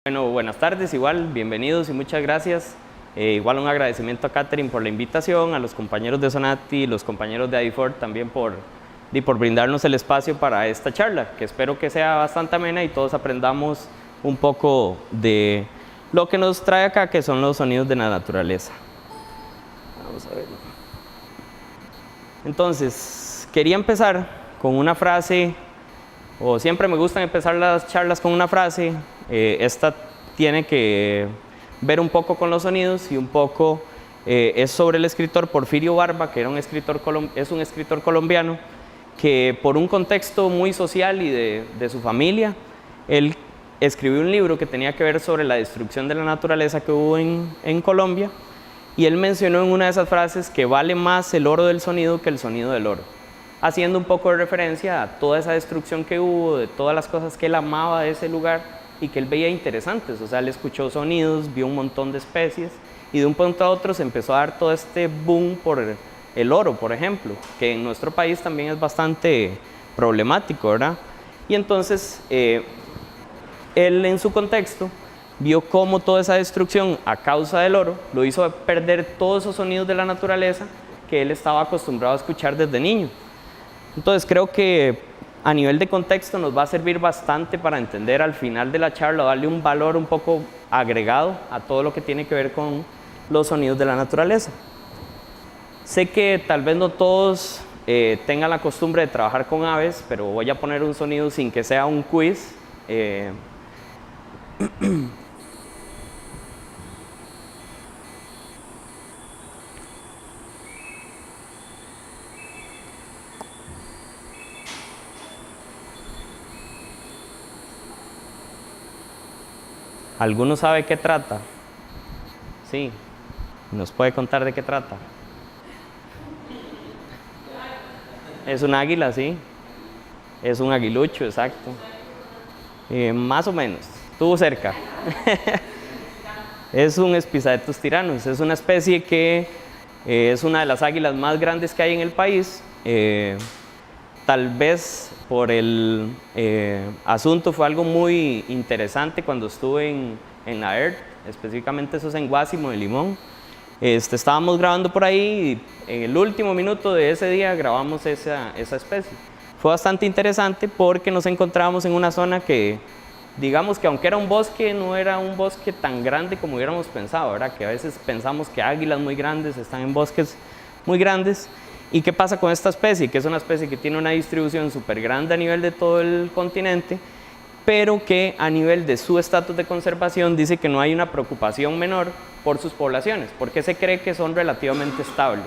Bueno, buenas tardes, igual, bienvenidos y muchas gracias. Igual un agradecimiento a Catherine por la invitación, a los compañeros de Sonati y los compañeros de IFOR también por brindarnos el espacio para esta charla, que espero que sea bastante amena y todos aprendamos un poco de lo que nos trae acá, que son los sonidos de la naturaleza. Vamos a ver. Entonces, quería empezar con una frase, o siempre me gustan empezar las charlas con una frase. Esta tiene que ver un poco con los sonidos y un poco es sobre el escritor Porfirio Barba, que era es un escritor colombiano que por un contexto muy social y de su familia, él escribió un libro que tenía que ver sobre la destrucción de la naturaleza que hubo en Colombia, y él mencionó en una de esas frases que vale más el oro del sonido que el sonido del oro, haciendo un poco de referencia a toda esa destrucción que hubo, de todas las cosas que él amaba de ese lugar y que él veía interesantes. O sea, él escuchó sonidos, vio un montón de especies y de un punto a otro se empezó a dar todo este boom por el oro, por ejemplo, que en nuestro país también es bastante problemático, ¿verdad? Y entonces él en su contexto vio cómo toda esa destrucción a causa del oro lo hizo perder todos esos sonidos de la naturaleza que él estaba acostumbrado a escuchar desde niño. Entonces creo que a nivel de contexto nos va a servir bastante para entender al final de la charla, darle un valor un poco agregado a todo lo que tiene que ver con los sonidos de la naturaleza. Sé que tal vez no todos tengan la costumbre de trabajar con aves, pero voy a poner un sonido sin que sea un quiz. ¿Alguno sabe qué trata? Sí, ¿nos puede contar de qué trata? Es un águila, sí. Es un aguilucho, exacto. Más o menos, estuvo cerca. Es un Spizaetus tyrannus, es una especie que es una de las águilas más grandes que hay en el país. Tal vez por el asunto fue algo muy interesante cuando estuve en la ERT, específicamente eso es en Guásimo de Limón. Estábamos grabando por ahí y en el último minuto de ese día grabamos esa especie. Fue bastante interesante porque nos encontramos en una zona que, digamos que aunque era un bosque, no era un bosque tan grande como hubiéramos pensado, ¿verdad? Que a veces pensamos que águilas muy grandes están en bosques muy grandes. ¿Y qué pasa con esta especie? Que es una especie que tiene una distribución súper grande a nivel de todo el continente, pero que a nivel de su estatus de conservación dice que no hay una preocupación menor por sus poblaciones, porque se cree que son relativamente estables.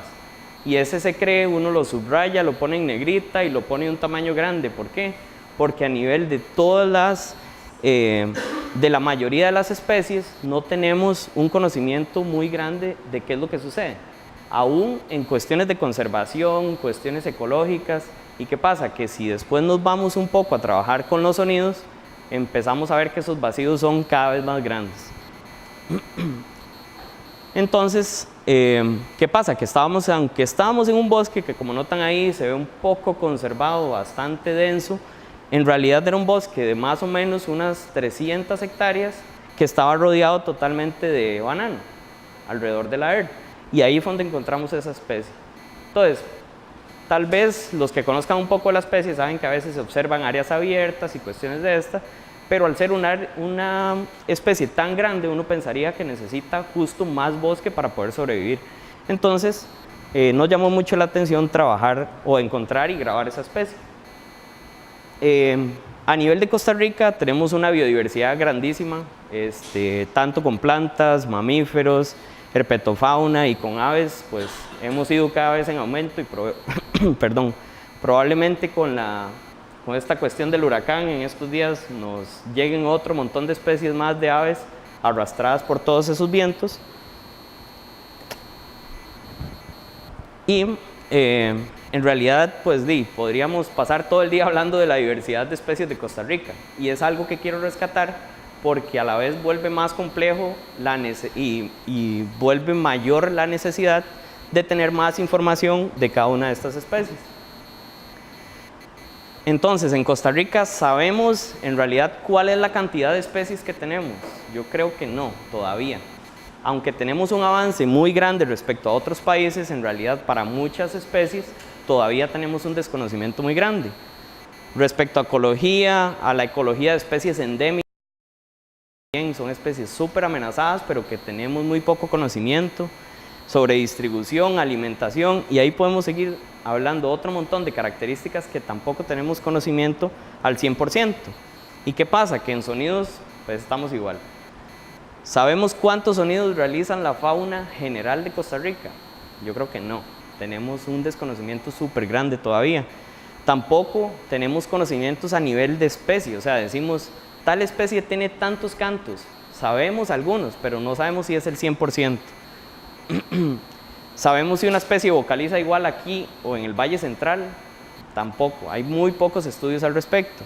Y ese se cree, uno lo subraya, lo pone en negrita y lo pone de un tamaño grande. ¿Por qué? Porque a nivel de todas las, de la mayoría de las especies, no tenemos un conocimiento muy grande de qué es lo que sucede. Aún en cuestiones de conservación, cuestiones ecológicas. ¿Y qué pasa? Que si después nos vamos un poco a trabajar con los sonidos, empezamos a ver que esos vacíos son cada vez más grandes. Entonces, ¿qué pasa? Que aunque estábamos en un bosque que, como notan ahí, se ve un poco conservado, bastante denso, en realidad era un bosque de más o menos unas 300 hectáreas que estaba rodeado totalmente de banano alrededor de la ERT. Y ahí fue donde encontramos esa especie. Entonces, tal vez los que conozcan un poco la especie saben que a veces se observan áreas abiertas y cuestiones de esta, pero al ser una especie tan grande, uno pensaría que necesita justo más bosque para poder sobrevivir. Entonces, nos llamó mucho la atención trabajar o encontrar y grabar esa especie. A nivel de Costa Rica tenemos una biodiversidad grandísima, tanto con plantas, mamíferos, herpetofauna, y con aves, pues hemos ido cada vez en aumento y perdón, probablemente con esta cuestión del huracán en estos días nos lleguen otro montón de especies más de aves arrastradas por todos esos vientos. Y en realidad, pues podríamos pasar todo el día hablando de la diversidad de especies de Costa Rica, y es algo que quiero rescatar porque a la vez vuelve más complejo y vuelve mayor la necesidad de tener más información de cada una de estas especies. Entonces, en Costa Rica sabemos en realidad cuál es la cantidad de especies que tenemos. Yo creo que no, todavía. Aunque tenemos un avance muy grande respecto a otros países, en realidad para muchas especies todavía tenemos un desconocimiento muy grande. Respecto a ecología, a la ecología de especies endémicas, son especies súper amenazadas, pero que tenemos muy poco conocimiento sobre distribución, alimentación, y ahí podemos seguir hablando otro montón de características que tampoco tenemos conocimiento al 100%. ¿Y qué pasa? Que en sonidos, pues estamos igual. ¿Sabemos cuántos sonidos realizan la fauna general de Costa Rica? Yo creo que no. Tenemos un desconocimiento súper grande todavía. Tampoco tenemos conocimientos a nivel de especie, o sea, decimos, tal especie tiene tantos cantos. Sabemos algunos, pero no sabemos si es el 100%. ¿Sabemos si una especie vocaliza igual aquí o en el Valle Central? Tampoco, hay muy pocos estudios al respecto.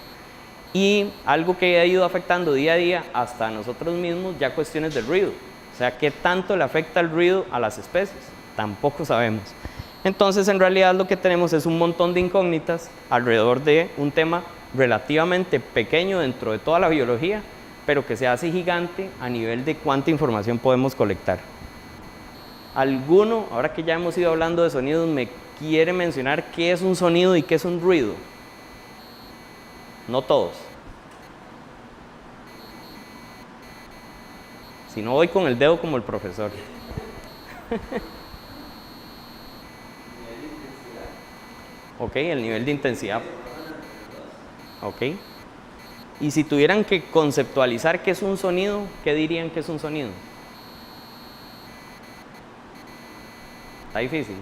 Y algo que ha ido afectando día a día hasta nosotros mismos, ya cuestiones del ruido. O sea, ¿qué tanto le afecta el ruido a las especies? Tampoco sabemos. Entonces, en realidad lo que tenemos es un montón de incógnitas alrededor de un tema relativamente pequeño dentro de toda la biología, pero que se hace gigante a nivel de cuánta información podemos colectar. ¿Alguno, ahora que ya hemos ido hablando de sonidos, me quiere mencionar qué es un sonido y qué es un ruido? No todos. Si no, voy con el dedo como el profesor. Ok, el nivel de intensidad. Ok. Y si tuvieran que conceptualizar qué es un sonido, ¿qué dirían que es un sonido? Está difícil.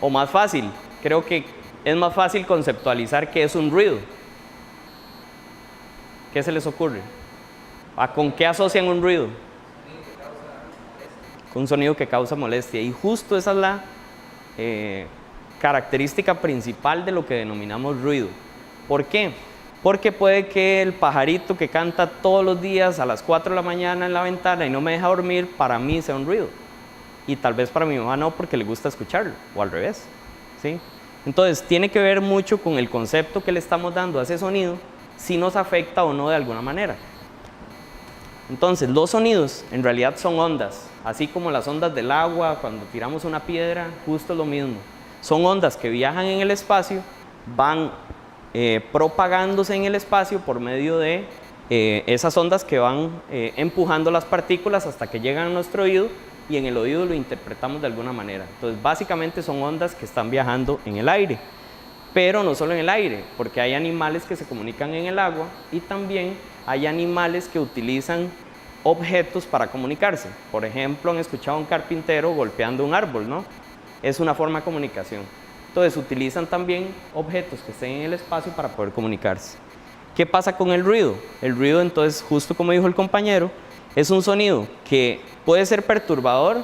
O más fácil, creo que es más fácil conceptualizar qué es un ruido. ¿Qué se les ocurre? ¿Con qué asocian un ruido? Con un sonido que causa molestia. Y justo esa es la característica principal de lo que denominamos ruido. ¿Por qué? Porque puede que el pajarito que canta todos los días a las 4 de la mañana en la ventana y no me deja dormir, para mí sea un ruido. Y tal vez para mi mamá no, porque le gusta escucharlo, o al revés, ¿sí? Entonces, tiene que ver mucho con el concepto que le estamos dando a ese sonido, si nos afecta o no de alguna manera. Entonces, los sonidos en realidad son ondas, así como las ondas del agua, cuando tiramos una piedra, justo lo mismo. Son ondas que viajan en el espacio, van propagándose en el espacio por medio de esas ondas que van empujando las partículas hasta que llegan a nuestro oído, y en el oído lo interpretamos de alguna manera. Entonces, básicamente son ondas que están viajando en el aire, pero no solo en el aire, porque hay animales que se comunican en el agua y también hay animales que utilizan objetos para comunicarse. Por ejemplo, han escuchado a un carpintero golpeando un árbol, ¿no? Es una forma de comunicación. Entonces, utilizan también objetos que estén en el espacio para poder comunicarse. ¿Qué pasa con el ruido? El ruido, entonces, justo como dijo el compañero, es un sonido que puede ser perturbador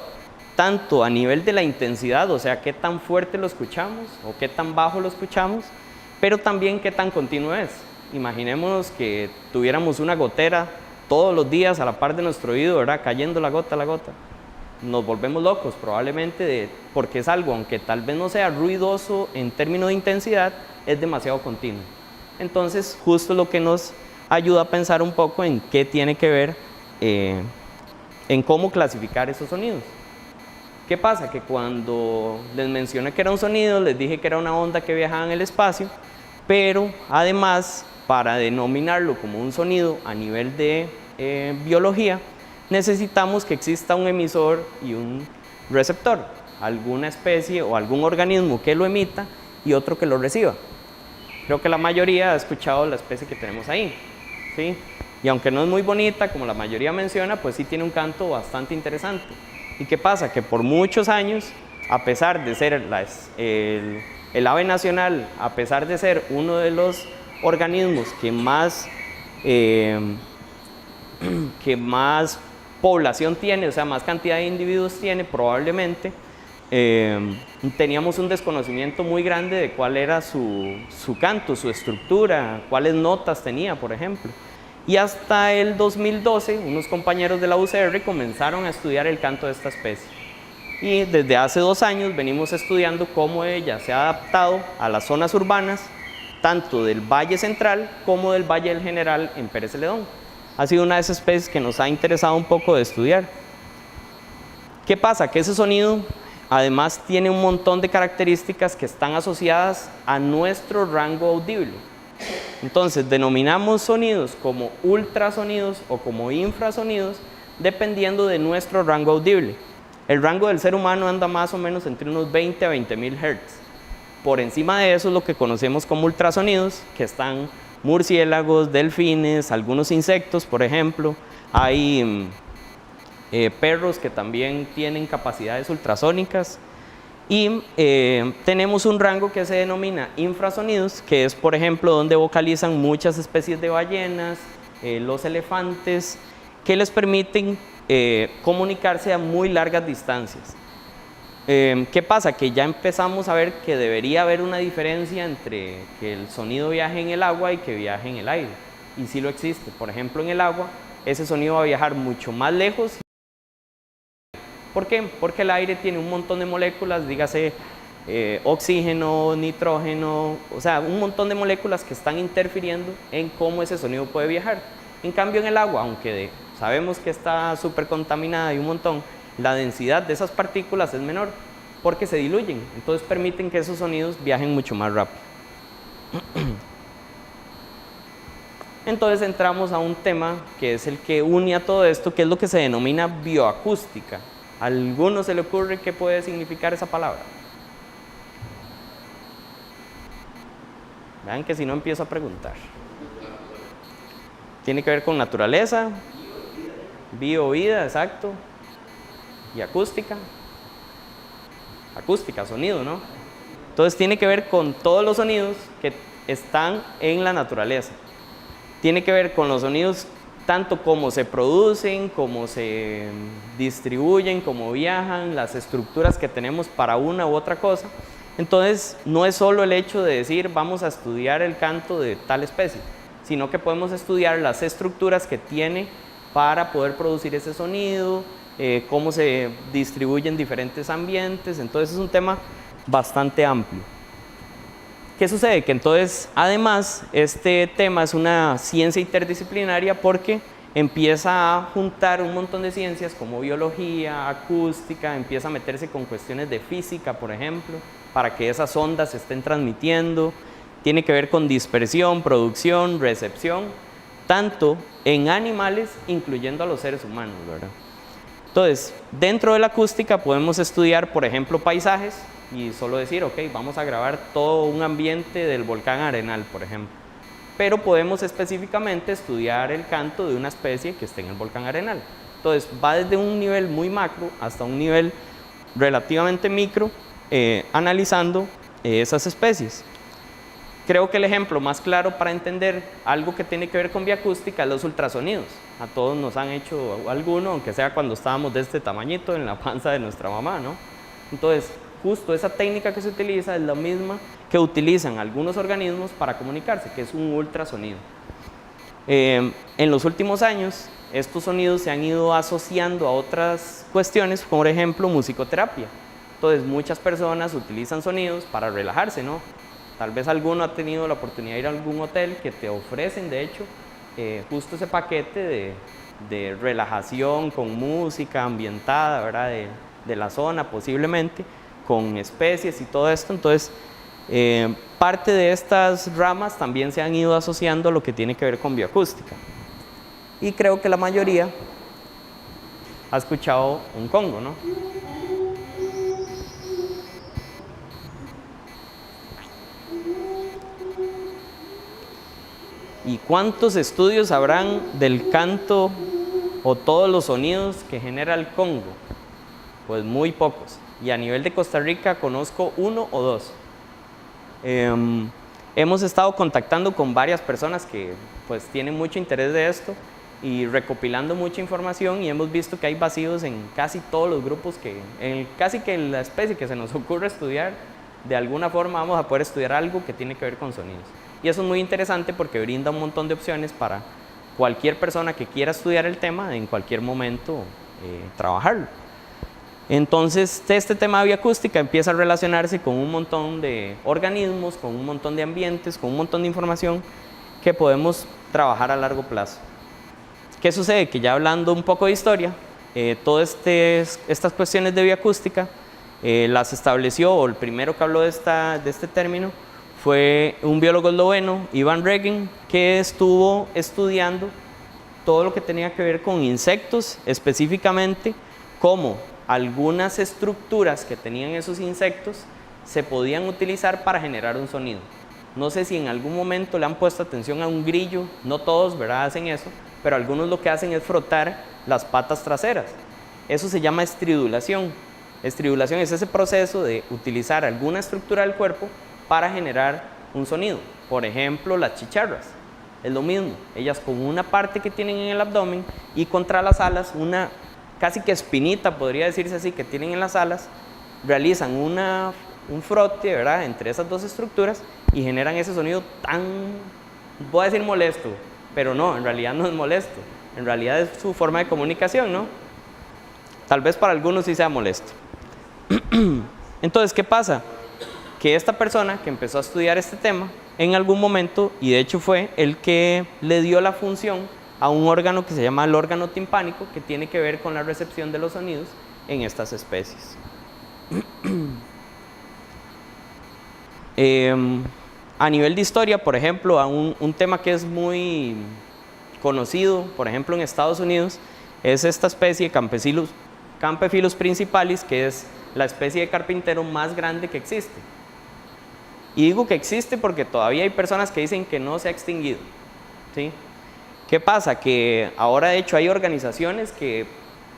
tanto a nivel de la intensidad, o sea, qué tan fuerte lo escuchamos o qué tan bajo lo escuchamos, pero también qué tan continuo es. Imaginémonos que tuviéramos una gotera todos los días a la par de nuestro oído, ¿verdad? Cayendo la gota a la gota. Nos volvemos locos probablemente porque es algo, aunque tal vez no sea ruidoso en términos de intensidad, es demasiado continuo. Entonces, justo lo que nos ayuda a pensar un poco en qué tiene que ver, en cómo clasificar esos sonidos. ¿Qué pasa? Que cuando les mencioné que era un sonido, les dije que era una onda que viajaba en el espacio, pero además, para denominarlo como un sonido a nivel de biología, necesitamos que exista un emisor y un receptor, alguna especie o algún organismo que lo emita y otro que lo reciba. Creo que la mayoría ha escuchado la especie que tenemos ahí, ¿sí? Y aunque no es muy bonita, como la mayoría menciona, pues sí tiene un canto bastante interesante. ¿Y qué pasa? Que por muchos años, a pesar de ser el ave nacional, a pesar de ser uno de los organismos que más población tiene, o sea, más cantidad de individuos tiene, probablemente, teníamos un desconocimiento muy grande de cuál era su canto, su estructura, cuáles notas tenía, por ejemplo. Y hasta el 2012, unos compañeros de la UCR comenzaron a estudiar el canto de esta especie. y desde hace 2 años venimos estudiando cómo ella se ha adaptado a las zonas urbanas, tanto del Valle Central como del Valle del General en Pérez Celedón. Ha sido una de esas especies que nos ha interesado un poco de estudiar. ¿Qué pasa? Que ese sonido además tiene un montón de características que están asociadas a nuestro rango audible. Entonces denominamos sonidos como ultrasonidos o como infrasonidos dependiendo de nuestro rango audible. El rango del ser humano anda más o menos entre unos 20 a 20.000 Hz. Por encima de eso es lo que conocemos como ultrasonidos, que están murciélagos, delfines, algunos insectos, por ejemplo. Hay perros que también tienen capacidades ultrasónicas. Y tenemos un rango que se denomina infrasonidos, que es, por ejemplo, donde vocalizan muchas especies de ballenas, los elefantes, que les permiten comunicarse a muy largas distancias. ¿Qué pasa? Que ya empezamos a ver que debería haber una diferencia entre que el sonido viaje en el agua y que viaje en el aire. Y sí lo existe. Por ejemplo, en el agua, ese sonido va a viajar mucho más lejos. ¿Por qué? Porque el aire tiene un montón de moléculas, dígase oxígeno, nitrógeno, o sea, un montón de moléculas que están interfiriendo en cómo ese sonido puede viajar. En cambio, en el agua, aunque sabemos que está súper contaminada y un montón, la densidad de esas partículas es menor porque se diluyen, entonces permiten que esos sonidos viajen mucho más rápido. Entonces entramos a un tema que es el que une a todo esto, que es lo que se denomina bioacústica. ¿A alguno se le ocurre qué puede significar esa palabra? Vean que si no empiezo a preguntar. Tiene que ver con naturaleza, bio-vida, exacto, y acústica. Acústica, sonido, ¿no? Entonces tiene que ver con todos los sonidos que están en la naturaleza. Tiene que ver con los sonidos tanto como se producen, como se distribuyen, como viajan, las estructuras que tenemos para una u otra cosa. Entonces no es solo el hecho de decir vamos a estudiar el canto de tal especie, sino que podemos estudiar las estructuras que tiene para poder producir ese sonido, cómo se distribuye en diferentes ambientes. Entonces es un tema bastante amplio. ¿Qué sucede? Que entonces, además, este tema es una ciencia interdisciplinaria porque empieza a juntar un montón de ciencias como biología, acústica, empieza a meterse con cuestiones de física, por ejemplo, para que esas ondas se estén transmitiendo. Tiene que ver con dispersión, producción, recepción, tanto en animales, incluyendo a los seres humanos, ¿verdad? Entonces, dentro de la acústica podemos estudiar, por ejemplo, paisajes y solo decir, ok, vamos a grabar todo un ambiente del volcán Arenal, por ejemplo. Pero podemos específicamente estudiar el canto de una especie que esté en el volcán Arenal. Entonces, va desde un nivel muy macro hasta un nivel relativamente micro, analizando esas especies. Creo que el ejemplo más claro para entender algo que tiene que ver con bioacústica es los ultrasonidos. A todos nos han hecho alguno, aunque sea cuando estábamos de este tamañito en la panza de nuestra mamá, ¿no? Entonces, justo esa técnica que se utiliza es la misma que utilizan algunos organismos para comunicarse, que es un ultrasonido. En los últimos años, estos sonidos se han ido asociando a otras cuestiones, por ejemplo, musicoterapia. Entonces, muchas personas utilizan sonidos para relajarse, ¿no? Tal vez alguno ha tenido la oportunidad de ir a algún hotel que te ofrecen, de hecho, justo ese paquete de relajación con música ambientada, ¿verdad? De la zona posiblemente, con especies y todo esto. Entonces, parte de estas ramas también se han ido asociando a lo que tiene que ver con bioacústica. Y creo que la mayoría ha escuchado un congo, ¿no? ¿Y cuántos estudios habrán del canto o todos los sonidos que genera el congo? Pues muy pocos. Y a nivel de Costa Rica conozco 1 o 2. Hemos estado contactando con varias personas que pues tienen mucho interés de esto y recopilando mucha información, y hemos visto que hay vacíos en casi todos los grupos, casi que la especie que se nos ocurre estudiar, de alguna forma vamos a poder estudiar algo que tiene que ver con sonidos. Y eso es muy interesante porque brinda un montón de opciones para cualquier persona que quiera estudiar el tema en cualquier momento trabajarlo. Entonces, este tema de bioacústica empieza a relacionarse con un montón de organismos, con un montón de ambientes, con un montón de información que podemos trabajar a largo plazo. ¿Qué sucede? Que ya hablando un poco de historia, todas estas cuestiones de bioacústica las estableció, o el primero que habló de este término fue un biólogo esloveno, Ivan Regin, que estuvo estudiando todo lo que tenía que ver con insectos, específicamente cómo algunas estructuras que tenían esos insectos se podían utilizar para generar un sonido. No sé si en algún momento le han puesto atención a un grillo, no todos, ¿verdad?, hacen eso, pero algunos lo que hacen es frotar las patas traseras. Eso se llama estridulación. Estridulación es ese proceso de utilizar alguna estructura del cuerpo para generar un sonido. Por ejemplo, las chicharras. Es lo mismo. Ellas con una parte que tienen en el abdomen y contra las alas, una casi que espinita, podría decirse así, que tienen en las alas, realizan un frote, ¿verdad?, entre esas dos estructuras y generan ese sonido tan, voy a decir molesto, pero no, en realidad no es molesto. En realidad es su forma de comunicación, ¿no? Tal vez para algunos sí sea molesto. Entonces, ¿qué pasa? Que esta persona que empezó a estudiar este tema, en algún momento, y de hecho fue el que le dio la función a un órgano que se llama el órgano timpánico, que tiene que ver con la recepción de los sonidos en estas especies. A nivel de historia, por ejemplo, a un tema que es muy conocido, por ejemplo en Estados Unidos, es esta especie Campestrilus principalis, que es la especie de carpintero más grande que existe. Y digo que existe porque todavía hay personas que dicen que no se ha extinguido, ¿sí? ¿Qué pasa? Que ahora de hecho hay organizaciones que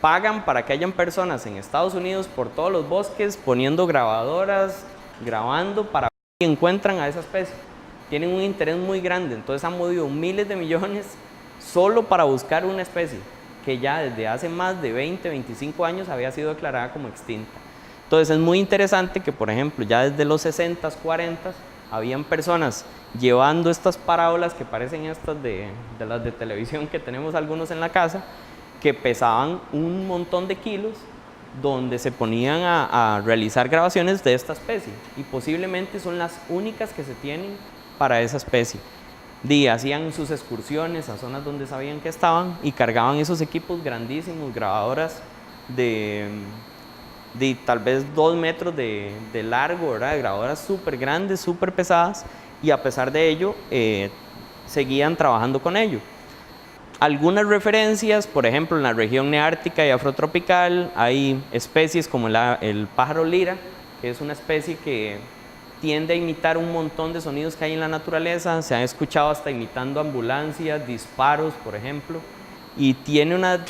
pagan para que hayan personas en Estados Unidos por todos los bosques poniendo grabadoras, grabando para ver si encuentran a esa especie. Tienen un interés muy grande, entonces han movido miles de millones solo para buscar una especie que ya desde hace más de 20, 25 años había sido declarada como extinta. Entonces es muy interesante que, por ejemplo, ya desde los 60s, 40s, habían personas llevando estas parábolas que parecen estas de las de televisión que tenemos algunos en la casa, que pesaban un montón de kilos, donde se ponían a realizar grabaciones de esta especie, y posiblemente son las únicas que se tienen para esa especie. Hacían sus excursiones a zonas donde sabían que estaban y cargaban esos equipos grandísimos, grabadoras de tal vez 2 metros de largo, ¿verdad?, grabadoras súper grandes, súper pesadas, y a pesar de ello seguían trabajando con ello. Algunas referencias, por ejemplo, en la región neártica y afrotropical hay especies como el pájaro lira, que es una especie que tiende a imitar un montón de sonidos que hay en la naturaleza. Se han escuchado hasta imitando ambulancias, disparos, por ejemplo, y tiene una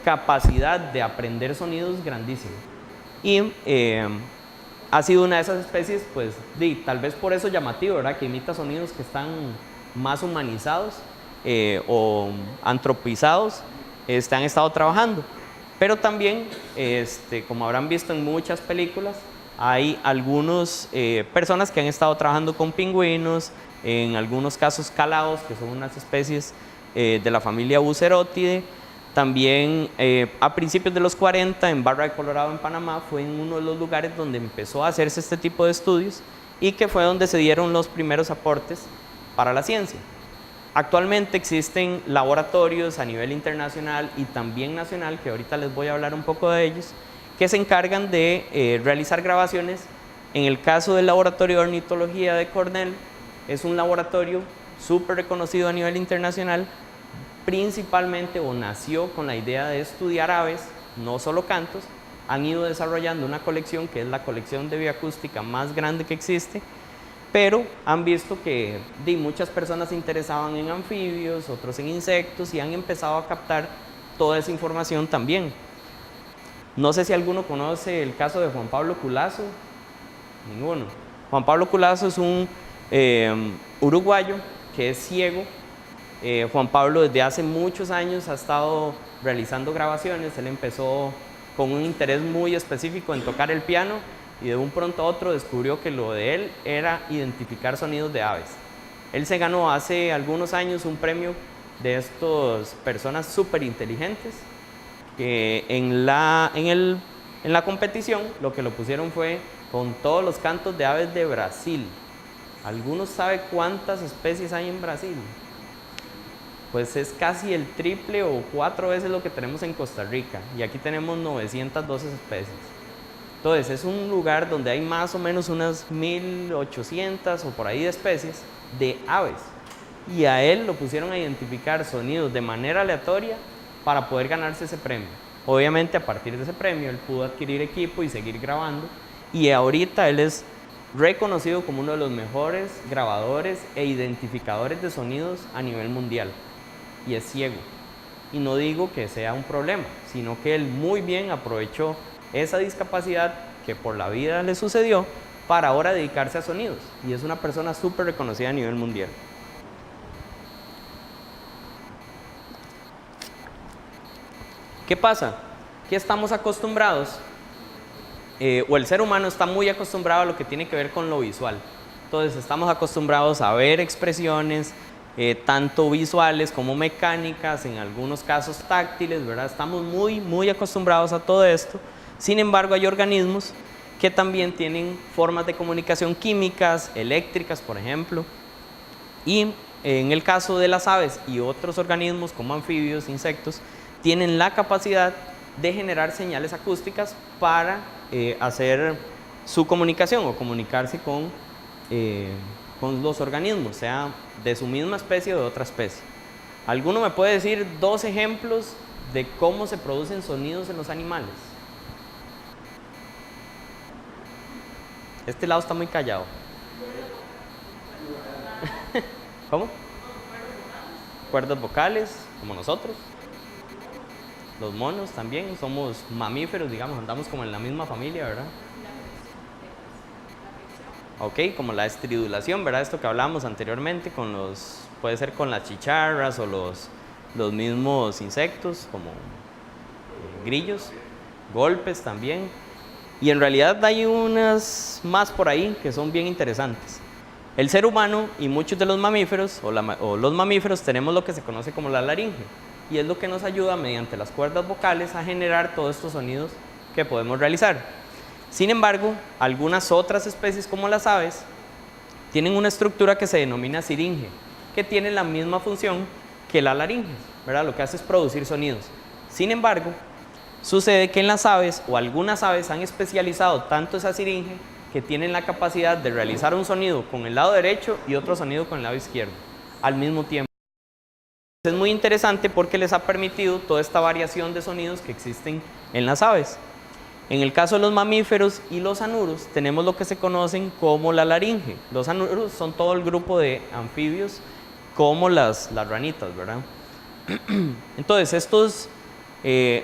capacidad de aprender sonidos grandísima. Y ha sido una de esas especies, pues, tal vez por eso llamativo, ¿verdad?, que imita sonidos que están más humanizados o antropizados, han estado trabajando. Pero también, como habrán visto en muchas películas, hay algunas personas que han estado trabajando con pingüinos, en algunos casos calaos, que son unas especies de la familia Bucerotidae. También a principios de los 40, en Barra de Colorado, en Panamá, fue en uno de los lugares donde empezó a hacerse este tipo de estudios y que fue donde se dieron los primeros aportes para la ciencia. Actualmente existen laboratorios a nivel internacional y también nacional, que ahorita les voy a hablar un poco de ellos, que se encargan de realizar grabaciones. En el caso del Laboratorio de Ornitología de Cornell, es un laboratorio súper reconocido a nivel internacional, principalmente, o nació con la idea de estudiar aves, no solo cantos. Han ido desarrollando una colección que es la colección de bioacústica más grande que existe, pero han visto que muchas personas se interesaban en anfibios, otros en insectos, y han empezado a captar toda esa información también. No sé si alguno conoce el caso de Juan Pablo Culazo. Ninguno. Juan Pablo Culazo es un uruguayo que es ciego. Juan Pablo desde hace muchos años ha estado realizando grabaciones. Él empezó con un interés muy específico en tocar el piano y de un pronto a otro descubrió que lo de él era identificar sonidos de aves. Él se ganó hace algunos años un premio de estas personas súper inteligentes, que en el En la competición lo que lo pusieron fue con todos los cantos de aves de Brasil. ¿Alguno sabe cuántas especies hay en Brasil? Pues es casi el triple o 4 veces lo que tenemos en Costa Rica. Y aquí tenemos 912 especies. Entonces es un lugar donde hay más o menos unas 1800 o por ahí de especies de aves. Y a él lo pusieron a identificar sonidos de manera aleatoria para poder ganarse ese premio. Obviamente a partir de ese premio él pudo adquirir equipo y seguir grabando. Y ahorita él es reconocido como uno de los mejores grabadores e identificadores de sonidos a nivel mundial. Y es ciego. Y no digo que sea un problema, sino que él muy bien aprovechó esa discapacidad que por la vida le sucedió para ahora dedicarse a sonidos. Y es una persona súper reconocida a nivel mundial. ¿Qué pasa? Que estamos acostumbrados, o el ser humano está muy acostumbrado a lo que tiene que ver con lo visual. Entonces estamos acostumbrados a ver expresiones, tanto visuales como mecánicas, en algunos casos táctiles, ¿verdad? Estamos muy acostumbrados a todo esto. Sin embargo, hay organismos que también tienen formas de comunicación químicas, eléctricas, por ejemplo. Y en el caso de las aves y otros organismos como anfibios, insectos, tienen la capacidad de generar señales acústicas para hacer su comunicación o comunicarse con los organismos, sea de su misma especie o de otra especie. ¿Alguno me puede decir 2 ejemplos de cómo se producen sonidos en los animales? Este lado está muy callado. ¿Cómo? Cuerdas vocales, como nosotros. Los monos también, somos mamíferos, digamos, andamos como en la misma familia, ¿verdad? Ok, como la estridulación, ¿verdad? Esto que hablamos anteriormente, puede ser con las chicharras o los mismos insectos, como grillos, golpes también. Y en realidad hay unas más por ahí que son bien interesantes. El ser humano y muchos de los mamíferos, o los mamíferos, tenemos lo que se conoce como la laringe. Y es lo que nos ayuda mediante las cuerdas vocales a generar todos estos sonidos que podemos realizar. Sin embargo, algunas otras especies como las aves tienen una estructura que se denomina siringe, que tiene la misma función que la laringe, ¿verdad? Lo que hace es producir sonidos. Sin embargo, sucede que en las aves o algunas aves han especializado tanto esa siringe que tienen la capacidad de realizar un sonido con el lado derecho y otro sonido con el lado izquierdo al mismo tiempo. Es muy interesante porque les ha permitido toda esta variación de sonidos que existen en las aves. En el caso de los mamíferos y los anuros, tenemos lo que se conocen como la laringe. Los anuros son todo el grupo de anfibios, como las ranitas, ¿verdad? Entonces,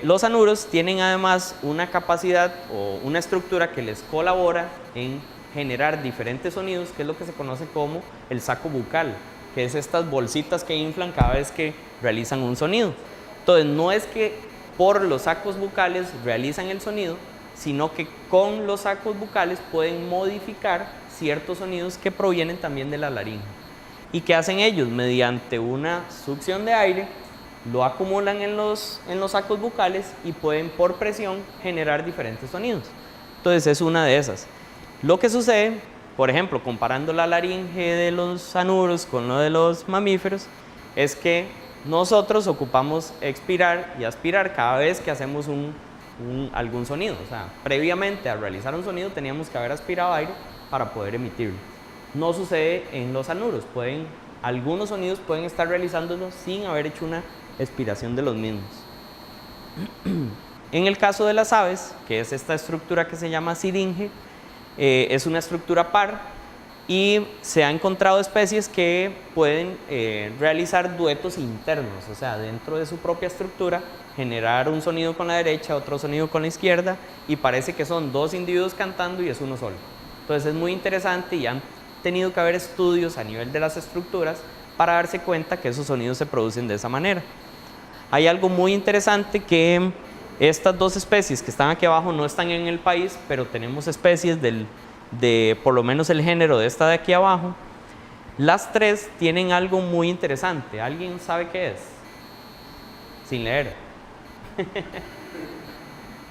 los anuros tienen además una capacidad o una estructura que les colabora en generar diferentes sonidos, que es lo que se conoce como el saco bucal, que es estas bolsitas que inflan cada vez que realizan un sonido. Entonces, no es que por los sacos bucales realizan el sonido, sino que con los sacos bucales pueden modificar ciertos sonidos que provienen también de la laringe. ¿Y qué hacen ellos? Mediante una succión de aire, lo acumulan en los sacos bucales y pueden por presión generar diferentes sonidos. Entonces es una de esas. Lo que sucede, por ejemplo, comparando la laringe de los anuros con lo de los mamíferos, es que nosotros ocupamos expirar y aspirar cada vez que hacemos algún sonido. O sea, previamente a realizar un sonido teníamos que haber aspirado aire para poder emitirlo. No sucede en los anuros. Algunos sonidos pueden estar realizándolos sin haber hecho una expiración de los mismos. En el caso de las aves, que es esta estructura que se llama siringe, es una estructura par y se ha encontrado especies que pueden realizar duetos internos, o sea, dentro de su propia estructura, generar un sonido con la derecha, otro sonido con la izquierda, y parece que son 2 individuos cantando y es uno solo. Entonces es muy interesante y han tenido que haber estudios a nivel de las estructuras para darse cuenta que esos sonidos se producen de esa manera. Hay algo muy interesante que estas 2 especies que están aquí abajo no están en el país, pero tenemos especies de por lo menos el género de esta de aquí abajo. Las 3 tienen algo muy interesante. ¿Alguien sabe qué es? Sin leer.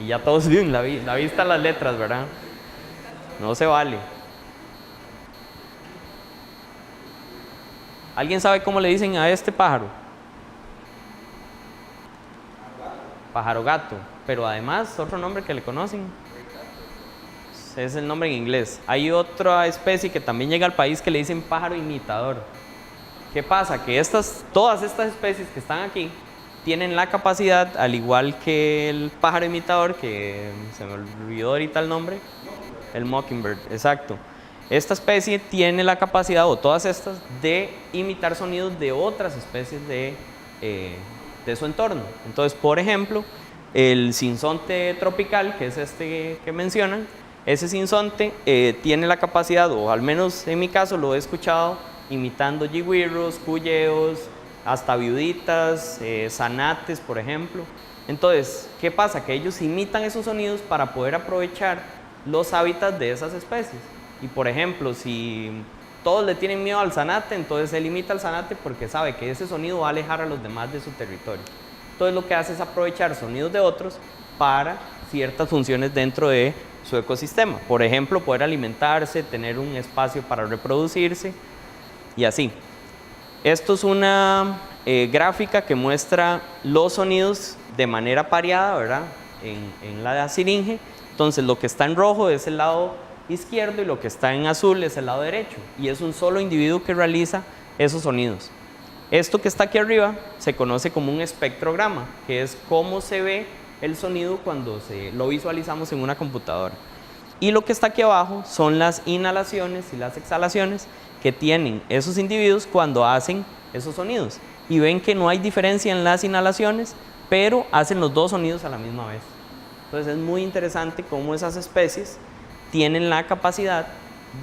Y ya todos bien, la vista las letras, ¿verdad? No se vale. ¿Alguien sabe cómo le dicen a este pájaro? Pájaro gato. Pero además, otro nombre que le conocen. Es el nombre en inglés. Hay otra especie que también llega al país que le dicen pájaro imitador. ¿Qué pasa? Que todas estas especies que están aquí tienen la capacidad, al igual que el pájaro imitador, que se me olvidó ahorita el nombre, el mockingbird, exacto. Esta especie tiene la capacidad, o todas estas, de imitar sonidos de otras especies de su entorno. Entonces, por ejemplo, el sinsonte tropical, que es este que mencionan, ese sinsonte tiene la capacidad, o al menos en mi caso lo he escuchado, imitando yigüirros, cuyeos, hasta viuditas, zanates, por ejemplo. Entonces, ¿qué pasa? Que ellos imitan esos sonidos para poder aprovechar los hábitats de esas especies. Y por ejemplo, si todos le tienen miedo al zanate, entonces él imita al zanate porque sabe que ese sonido va a alejar a los demás de su territorio. Entonces lo que hace es aprovechar sonidos de otros para ciertas funciones dentro de su ecosistema. Por ejemplo, poder alimentarse, tener un espacio para reproducirse y así. Esto es una gráfica que muestra los sonidos de manera pareada, ¿verdad? En la siringe. Entonces lo que está en rojo es el lado izquierdo y lo que está en azul es el lado derecho. Y es un solo individuo que realiza esos sonidos. Esto que está aquí arriba se conoce como un espectrograma, que es cómo se ve el sonido cuando lo visualizamos en una computadora. Y lo que está aquí abajo son las inhalaciones y las exhalaciones que tienen esos individuos cuando hacen esos sonidos. Y ven que no hay diferencia en las inhalaciones, pero hacen los dos sonidos a la misma vez. Entonces es muy interesante cómo esas especies tienen la capacidad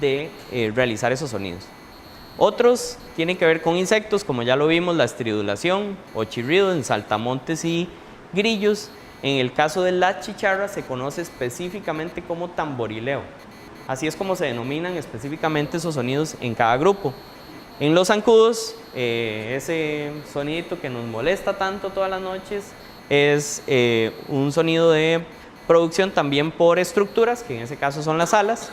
de realizar esos sonidos. Otros tienen que ver con insectos, como ya lo vimos, la estridulación o chirrido en saltamontes y grillos. En el caso de las chicharras se conoce específicamente como tamborileo. Así es como se denominan específicamente esos sonidos en cada grupo. En los zancudos, ese sonidito que nos molesta tanto todas las noches es un sonido de producción también por estructuras, que en ese caso son las alas.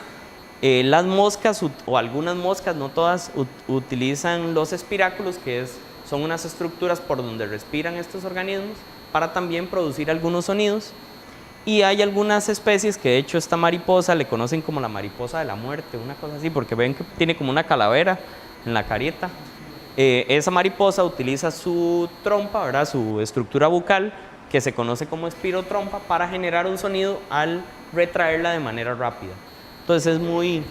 Las moscas, o algunas moscas, no todas, utilizan los espiráculos, que son unas estructuras por donde respiran estos organismos, para también producir algunos sonidos. Y hay algunas especies que de hecho esta mariposa le conocen como la mariposa de la muerte, una cosa así, porque ven que tiene como una calavera en la careta. Esa mariposa utiliza su trompa, ¿verdad? Su estructura bucal, que se conoce como espirotrompa, para generar un sonido al retraerla de manera rápida. Entonces es muy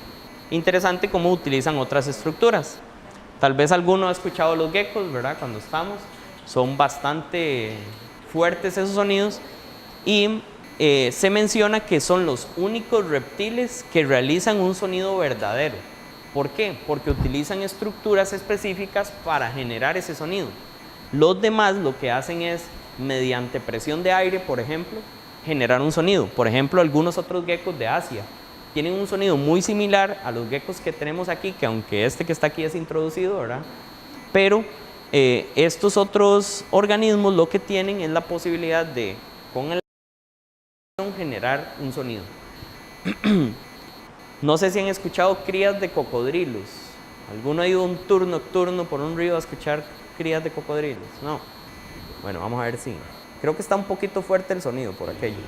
interesante cómo utilizan otras estructuras. Tal vez alguno ha escuchado los geckos, ¿verdad? Cuando estamos, son bastante fuertes esos sonidos y se menciona que son los únicos reptiles que realizan un sonido verdadero. ¿Por qué? Porque utilizan estructuras específicas para generar ese sonido. Los demás lo que hacen es, mediante presión de aire, por ejemplo, generar un sonido. Por ejemplo, algunos otros geckos de Asia tienen un sonido muy similar a los geckos que tenemos aquí, que aunque este que está aquí es introducido, ¿verdad? Pero estos otros organismos lo que tienen es la posibilidad de, con el generar un sonido. No sé si han escuchado crías de cocodrilos. ¿Alguno ha ido un tour nocturno por un río a escuchar crías de cocodrilos? No. Bueno, vamos a ver si. Creo que está un poquito fuerte el sonido por aquello.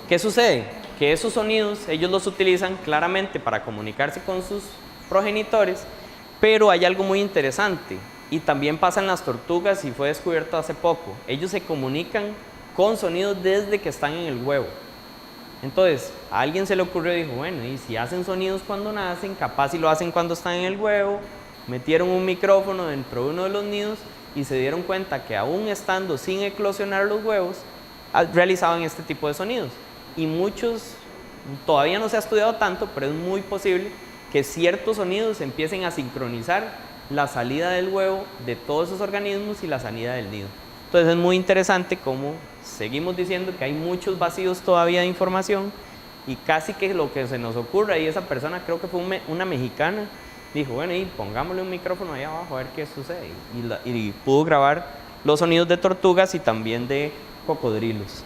¿Qué sucede? Que esos sonidos ellos los utilizan claramente para comunicarse con sus progenitores, pero hay algo muy interesante y también pasa en las tortugas y fue descubierto hace poco. Ellos se comunican con sonidos desde que están en el huevo. Entonces, a alguien se le ocurrió y dijo, bueno, y si hacen sonidos cuando nacen, capaz si lo hacen cuando están en el huevo, metieron un micrófono dentro de uno de los nidos y se dieron cuenta que aún estando sin eclosionar los huevos, realizaban este tipo de sonidos. Y muchos, todavía no se ha estudiado tanto, pero es muy posible que ciertos sonidos empiecen a sincronizar la salida del huevo de todos esos organismos y la salida del nido. Entonces es muy interesante cómo seguimos diciendo que hay muchos vacíos todavía de información y casi que lo que se nos ocurre, y esa persona creo que fue una mexicana, dijo, bueno, y pongámosle un micrófono ahí abajo a ver qué sucede. Y pudo grabar los sonidos de tortugas y también de cocodrilos.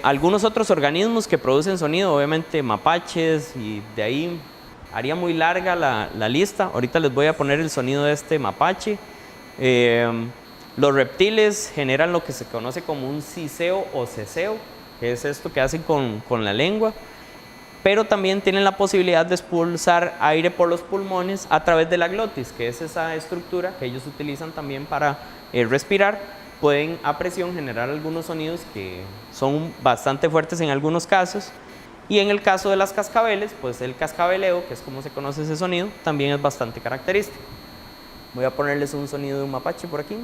Algunos otros organismos que producen sonido, obviamente mapaches, y de ahí haría muy larga la lista. Ahorita les voy a poner el sonido de este mapache. Los reptiles generan lo que se conoce como un siseo o ceseo, que es esto que hacen con la lengua, pero también tienen la posibilidad de expulsar aire por los pulmones a través de la glotis, que es esa estructura que ellos utilizan también para respirar. Pueden a presión generar algunos sonidos que son bastante fuertes en algunos casos, y en el caso de las cascabeles, pues el cascabeleo, que es como se conoce ese sonido, también es bastante característico. Voy a ponerles un sonido de un mapache por aquí.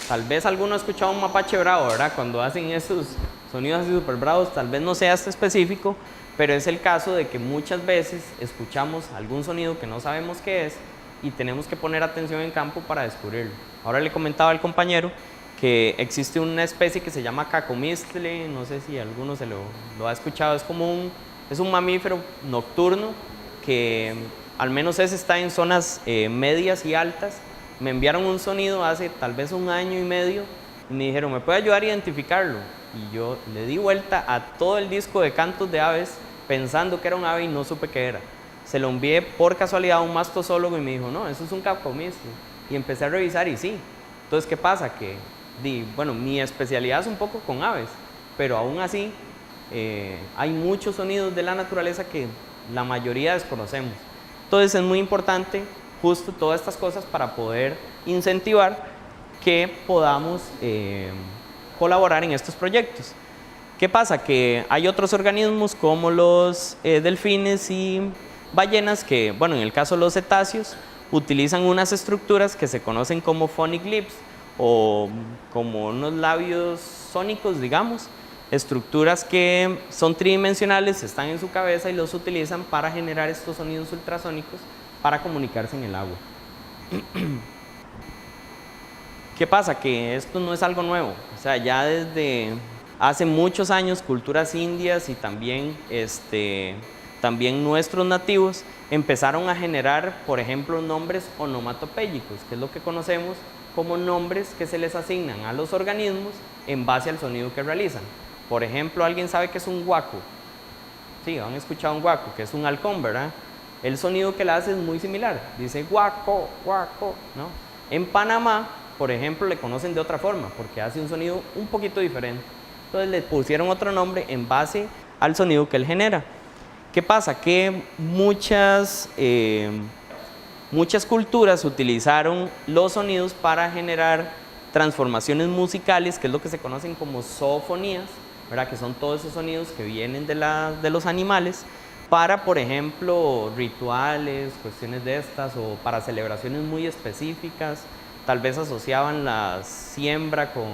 Tal vez alguno ha escuchado un mapache bravo, ¿verdad? Cuando hacen esos sonidos así súper bravos, tal vez no sea este específico, pero es el caso de que muchas veces escuchamos algún sonido que no sabemos qué es y tenemos que poner atención en campo para descubrirlo. Ahora le comentaba al compañero que existe una especie que se llama cacomistle, no sé si alguno lo ha escuchado, es un mamífero nocturno que al menos ese está en zonas medias y altas. Me enviaron un sonido hace tal vez 1 año y medio y me dijeron, ¿me puede ayudar a identificarlo? Y yo le di vuelta a todo el disco de cantos de aves pensando que era un ave y no supe qué era. Se lo envié por casualidad a un mastozólogo y me dijo, no, eso es un cacomistle. Y empecé a revisar y sí. Entonces, ¿qué pasa? Que, bueno, mi especialidad es un poco con aves, pero aún así hay muchos sonidos de la naturaleza que la mayoría desconocemos. Entonces, es muy importante justo todas estas cosas para poder incentivar que podamos colaborar en estos proyectos. ¿Qué pasa? Que hay otros organismos como los delfines y ballenas que, bueno, en el caso de los cetáceos, utilizan unas estructuras que se conocen como phonic lips o como unos labios sónicos, digamos, estructuras que son tridimensionales, están en su cabeza y los utilizan para generar estos sonidos ultrasónicos para comunicarse en el agua. ¿Qué pasa? Que esto no es algo nuevo, o sea, ya desde hace muchos años culturas indias y también, también nuestros nativos empezaron a generar, por ejemplo, nombres onomatopéyicos, que es lo que conocemos como nombres que se les asignan a los organismos en base al sonido que realizan. Por ejemplo, ¿alguien sabe qué es un guaco? Sí, han escuchado un guaco, que es un halcón, ¿verdad? El sonido que le hace es muy similar, dice guaco, guaco, ¿no? En Panamá, por ejemplo, le conocen de otra forma, porque hace un sonido un poquito diferente. Entonces le pusieron otro nombre en base al sonido que él genera. ¿Qué pasa? Que muchas culturas utilizaron los sonidos para generar transformaciones musicales, que es lo que se conocen como zoofonías, ¿verdad? Que son todos esos sonidos que vienen de los animales, para, por ejemplo, rituales, cuestiones de estas, o para celebraciones muy específicas. Tal vez asociaban la siembra con,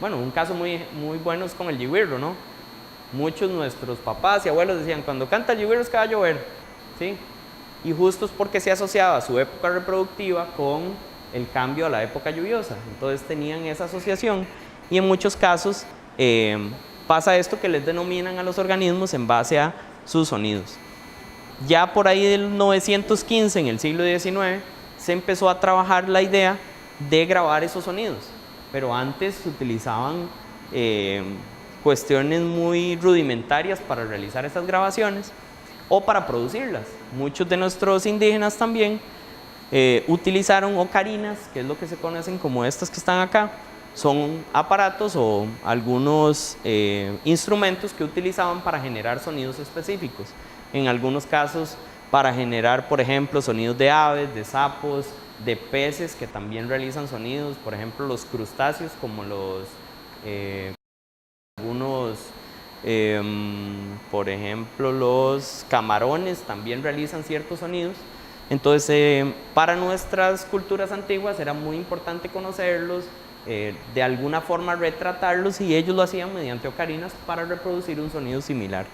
bueno, un caso muy bueno es con el yigüirro, ¿no? Muchos nuestros papás y abuelos decían, cuando canta el yigüirro es que va a llover, ¿sí? Y justo es porque se asociaba su época reproductiva con el cambio a la época lluviosa. Entonces tenían esa asociación y en muchos casos pasa esto que les denominan a los organismos en base a sus sonidos. Ya por ahí del 915, en el siglo XIX, se empezó a trabajar la idea de grabar esos sonidos, pero antes se utilizaban cuestiones muy rudimentarias para realizar esas grabaciones o para producirlas. Muchos de nuestros indígenas también utilizaron ocarinas, que es lo que se conocen como estas que están acá. Son aparatos o algunos instrumentos que utilizaban para generar sonidos específicos. En algunos casos para generar, por ejemplo, sonidos de aves, de sapos, de peces que también realizan sonidos. Por ejemplo, los crustáceos como por ejemplo, los camarones también realizan ciertos sonidos. Entonces, para nuestras culturas antiguas era muy importante conocerlos, de alguna forma retratarlos, y ellos lo hacían mediante ocarinas para reproducir un sonido similar.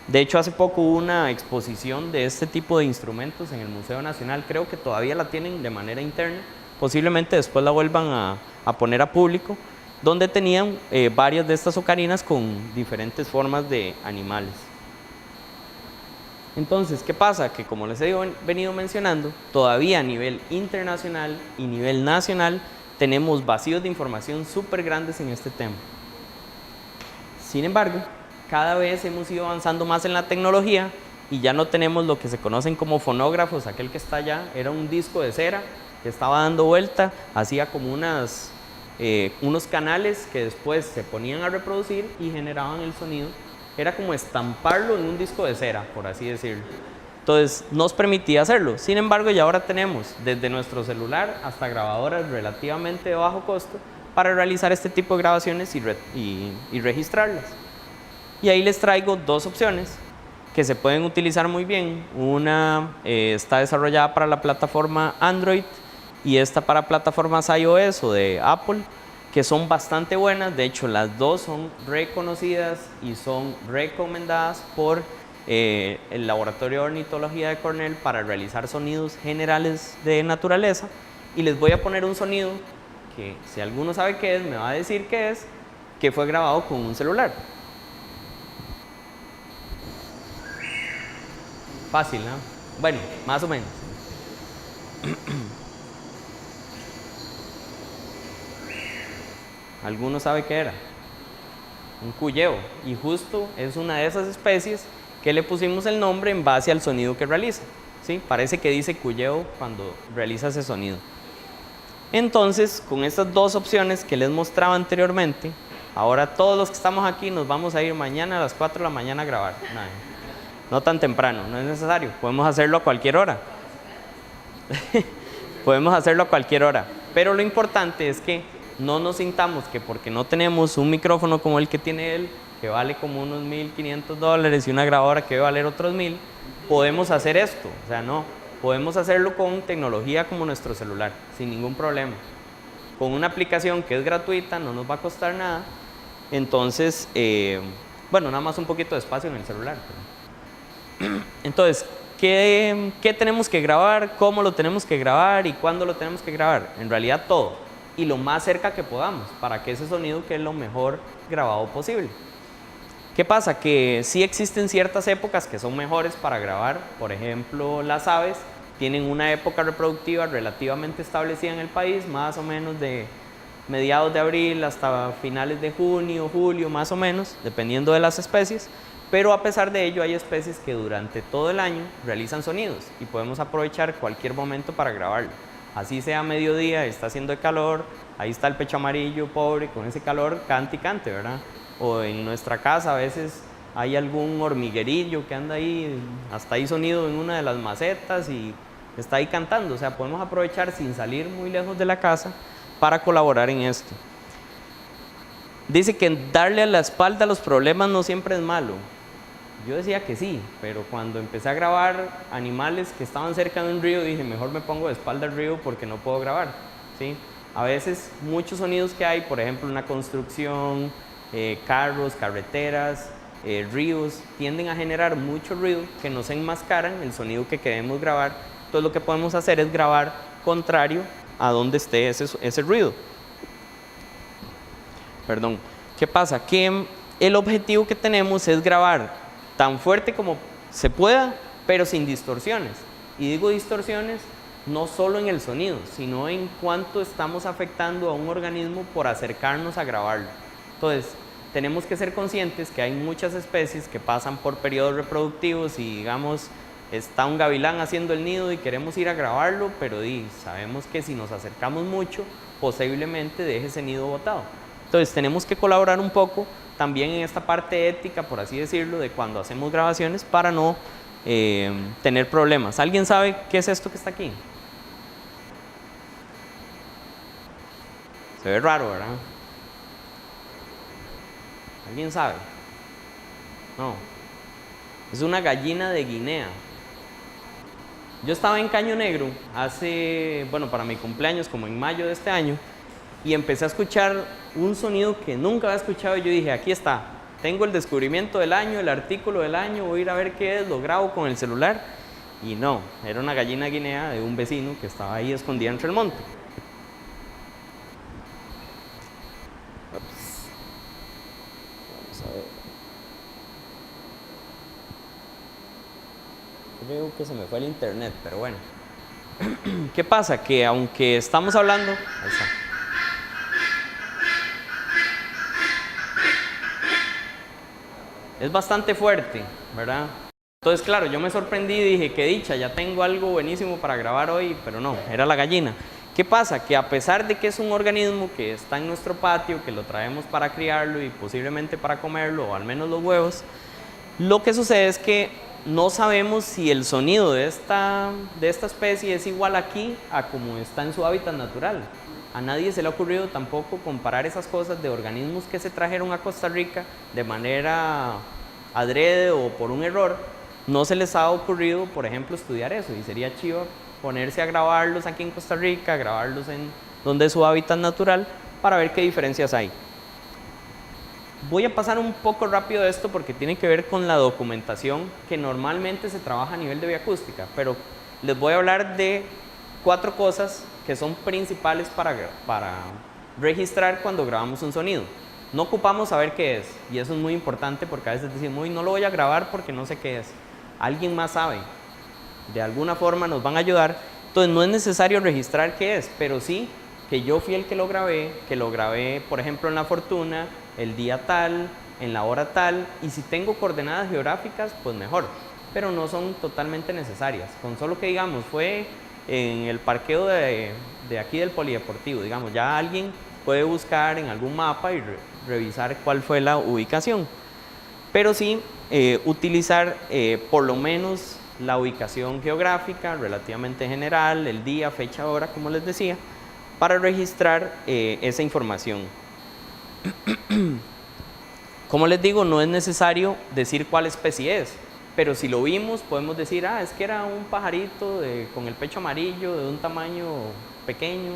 De hecho, hace poco hubo una exposición de este tipo de instrumentos en el Museo Nacional. Creo que todavía la tienen de manera interna. Posiblemente después la vuelvan a poner a público, donde tenían varias de estas ocarinas con diferentes formas de animales. Entonces, ¿qué pasa? Que como les he venido mencionando, todavía a nivel internacional y nivel nacional tenemos vacíos de información súper grandes en este tema. Sin embargo, cada vez hemos ido avanzando más en la tecnología y ya no tenemos lo que se conocen como fonógrafos. Aquel que está allá era un disco de cera que estaba dando vuelta, hacía como unos canales que después se ponían a reproducir y generaban el sonido. Era como estamparlo en un disco de cera, por así decirlo. Entonces nos permitía hacerlo. Sin embargo, ya ahora tenemos desde nuestro celular hasta grabadoras relativamente de bajo costo para realizar este tipo de grabaciones y registrarlas. Y ahí les traigo dos opciones que se pueden utilizar muy bien. Una está desarrollada para la plataforma Android y esta para plataformas iOS o de Apple, que son bastante buenas. De hecho, las dos son reconocidas y son recomendadas por el Laboratorio de Ornitología de Cornell para realizar sonidos generales de naturaleza. Y les voy a poner un sonido que, si alguno sabe qué es, me va a decir qué es, que fue grabado con un celular. Fácil, ¿no? Bueno, más o menos. ¿Alguno sabe qué era? Un cuyeo. Y justo es una de esas especies que le pusimos el nombre en base al sonido que realiza. ¿Sí? Parece que dice cuyeo cuando realiza ese sonido. Entonces, con estas dos opciones que les mostraba anteriormente, ahora todos los que estamos aquí nos vamos a ir mañana a las 4 de la mañana a grabar. No tan temprano, no es necesario. Podemos hacerlo a cualquier hora. Podemos hacerlo a cualquier hora. Pero lo importante es que no nos sintamos que porque no tenemos un micrófono como el que tiene él, que vale como unos $1,500 y una grabadora que debe valer otros 1,000, podemos hacer esto. O sea, no. Podemos hacerlo con tecnología como nuestro celular, sin ningún problema. Con una aplicación que es gratuita, no nos va a costar nada. Entonces, bueno, nada más un poquito de espacio en el celular. Entonces, ¿qué tenemos que grabar? ¿Cómo lo tenemos que grabar? ¿Y cuándo lo tenemos que grabar? En realidad todo. Y lo más cerca que podamos, para que ese sonido quede lo mejor grabado posible. ¿Qué pasa? Que sí existen ciertas épocas que son mejores para grabar. Por ejemplo, las aves tienen una época reproductiva relativamente establecida en el país, más o menos de mediados de abril hasta finales de junio, julio, más o menos, dependiendo de las especies. Pero a pesar de ello hay especies que durante todo el año realizan sonidos y podemos aprovechar cualquier momento para grabarlo. Así sea mediodía, está haciendo calor, ahí está el pecho amarillo, pobre, con ese calor, cante y cante, ¿verdad? O en nuestra casa a veces hay algún hormiguerillo que anda ahí, hasta ahí sonido en una de las macetas y está ahí cantando. O sea, podemos aprovechar sin salir muy lejos de la casa para colaborar en esto. Dice que darle a la espalda a los problemas no siempre es malo. Yo decía que sí, pero cuando empecé a grabar animales que estaban cerca de un río, dije, mejor me pongo de espalda al río porque no puedo grabar, ¿sí? A veces muchos sonidos que hay, por ejemplo, una construcción, carros, carreteras, ríos, tienden a generar mucho ruido que nos enmascaran el sonido que queremos grabar. Entonces lo que podemos hacer es grabar contrario a donde esté ese ruido. Perdón. ¿Qué pasa? Que el objetivo que tenemos es grabar tan fuerte como se pueda, pero sin distorsiones. Y digo distorsiones no solo en el sonido, sino en cuánto estamos afectando a un organismo por acercarnos a grabarlo. Entonces, tenemos que ser conscientes que hay muchas especies que pasan por periodos reproductivos y, digamos, está un gavilán haciendo el nido y queremos ir a grabarlo, pero sabemos que si nos acercamos mucho, posiblemente deje ese nido botado. Entonces, tenemos que colaborar un poco también en esta parte ética, por así decirlo, de cuando hacemos grabaciones para no tener problemas. ¿Alguien sabe qué es esto que está aquí? Se ve raro, ¿verdad? ¿Alguien sabe? No. Es una gallina de Guinea. Yo estaba en Caño Negro para mi cumpleaños, como en mayo de este año, y empecé a escuchar un sonido que nunca había escuchado y yo dije, aquí está. tengo el descubrimiento del año, el artículo del año, voy a ir a ver qué es, lo grabo con el celular. Y no, era una gallina guinea de un vecino que estaba ahí escondida entre el monte. Vamos a ver. Creo que se me fue el internet, pero bueno. ¿Qué pasa? Que aunque estamos hablando... Ahí está. Es bastante fuerte, ¿verdad? Entonces, claro, yo me sorprendí y dije, qué dicha, ya tengo algo buenísimo para grabar hoy, pero no, era la gallina. ¿Qué pasa? Que a pesar de que es un organismo que está en nuestro patio, que lo traemos para criarlo y posiblemente para comerlo, o al menos los huevos, lo que sucede es que no sabemos si el sonido de esta especie es igual aquí a como está en su hábitat natural. A nadie se le ha ocurrido tampoco comparar esas cosas de organismos que se trajeron a Costa Rica de manera adrede o por un error. No se les ha ocurrido, por ejemplo, estudiar eso, y sería chivo ponerse a grabarlos aquí en Costa Rica, grabarlos en donde es su hábitat natural, para ver qué diferencias hay. Voy a pasar un poco rápido esto porque tiene que ver con la documentación que normalmente se trabaja a nivel de bioacústica, pero les voy a hablar de 4 cosas que son principales para registrar cuando grabamos un sonido. No ocupamos saber qué es, y eso es muy importante porque a veces decimos, no lo voy a grabar porque no sé qué es. Alguien más sabe, de alguna forma nos van a ayudar, entonces no es necesario registrar qué es, pero sí que yo fui el que lo grabé, por ejemplo, en La Fortuna, el día tal, en la hora tal, y si tengo coordenadas geográficas, pues mejor, pero no son totalmente necesarias. Con solo que digamos, fue en el parqueo de aquí del polideportivo, digamos, ya alguien puede buscar en algún mapa y revisar cuál fue la ubicación. Pero sí utilizar por lo menos la ubicación geográfica relativamente general, el día, fecha, hora, como les decía, para registrar esa información. Como les digo, no es necesario decir cuál especie es, pero si lo vimos podemos decir, es que era un pajarito con el pecho amarillo, de un tamaño pequeño,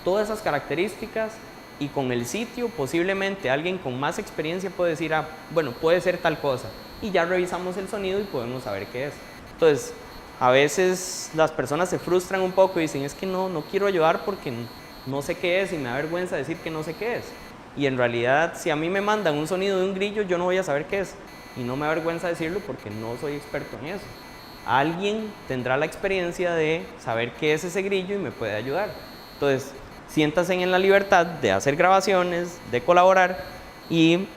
todas esas características, y con el sitio posiblemente alguien con más experiencia puede decir, bueno, puede ser tal cosa, y ya revisamos el sonido y podemos saber qué es. Entonces, a veces las personas se frustran un poco y dicen, es que no quiero ayudar porque no sé qué es y me da vergüenza decir que no sé qué es. Y en realidad, si a mí me mandan un sonido de un grillo, yo no voy a saber qué es. Y no me da vergüenza decirlo porque no soy experto en eso. Alguien tendrá la experiencia de saber qué es ese grillo y me puede ayudar. Entonces, siéntanse en la libertad de hacer grabaciones, de colaborar y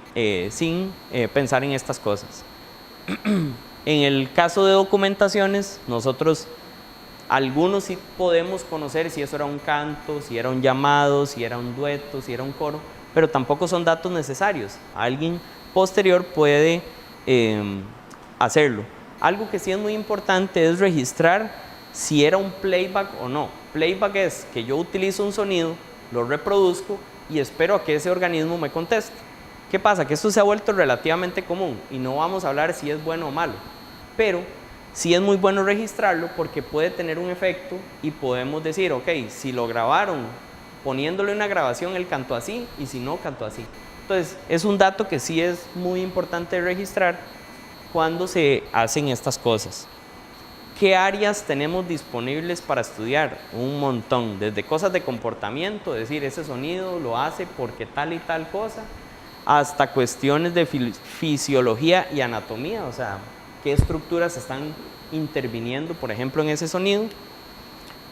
sin pensar en estas cosas. En el caso de documentaciones, nosotros algunos sí podemos conocer si eso era un canto, si era un llamado, si era un dueto, si era un coro, pero tampoco son datos necesarios. Alguien posterior puede hacerlo. Algo que sí es muy importante es registrar si era un playback o no. Playback es que yo utilizo un sonido, lo reproduzco y espero a que ese organismo me conteste. ¿Qué pasa? Que esto se ha vuelto relativamente común y no vamos a hablar si es bueno o malo, pero sí es muy bueno registrarlo porque puede tener un efecto y podemos decir, ok, si lo grabaron poniéndole una grabación, él cantó así, y si no, cantó así. Entonces, es un dato que sí es muy importante registrar cuando se hacen estas cosas. ¿Qué áreas tenemos disponibles para estudiar? Un montón, desde cosas de comportamiento, es decir, ese sonido lo hace porque tal y tal cosa, hasta cuestiones de fisiología y anatomía, o sea, qué estructuras están interviniendo, por ejemplo, en ese sonido.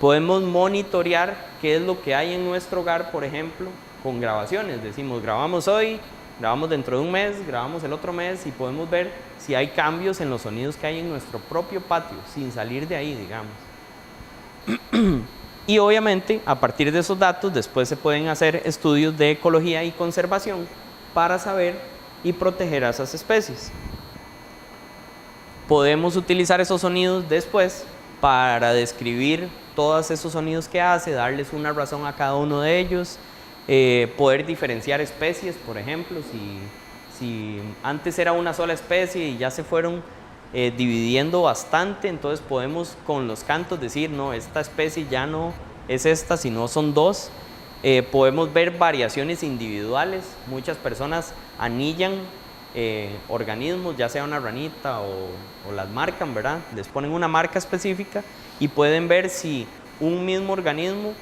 Podemos monitorear qué es lo que hay en nuestro hogar, por ejemplo, con grabaciones. Decimos, grabamos hoy, grabamos dentro de un mes, grabamos el otro mes y podemos ver si hay cambios en los sonidos que hay en nuestro propio patio, sin salir de ahí, digamos. Y obviamente, a partir de esos datos, después se pueden hacer estudios de ecología y conservación para saber y proteger a esas especies. Podemos utilizar esos sonidos después para describir todos esos sonidos que hace, darles una razón a cada uno de ellos, poder diferenciar especies, por ejemplo, si antes era una sola especie y ya se fueron dividiendo bastante, entonces podemos con los cantos decir, no, esta especie ya no es esta, sino son dos. Podemos ver variaciones individuales, muchas personas anillan organismos, ya sea una ranita o las marcan, ¿verdad? Les ponen una marca específica y pueden ver si un mismo organismo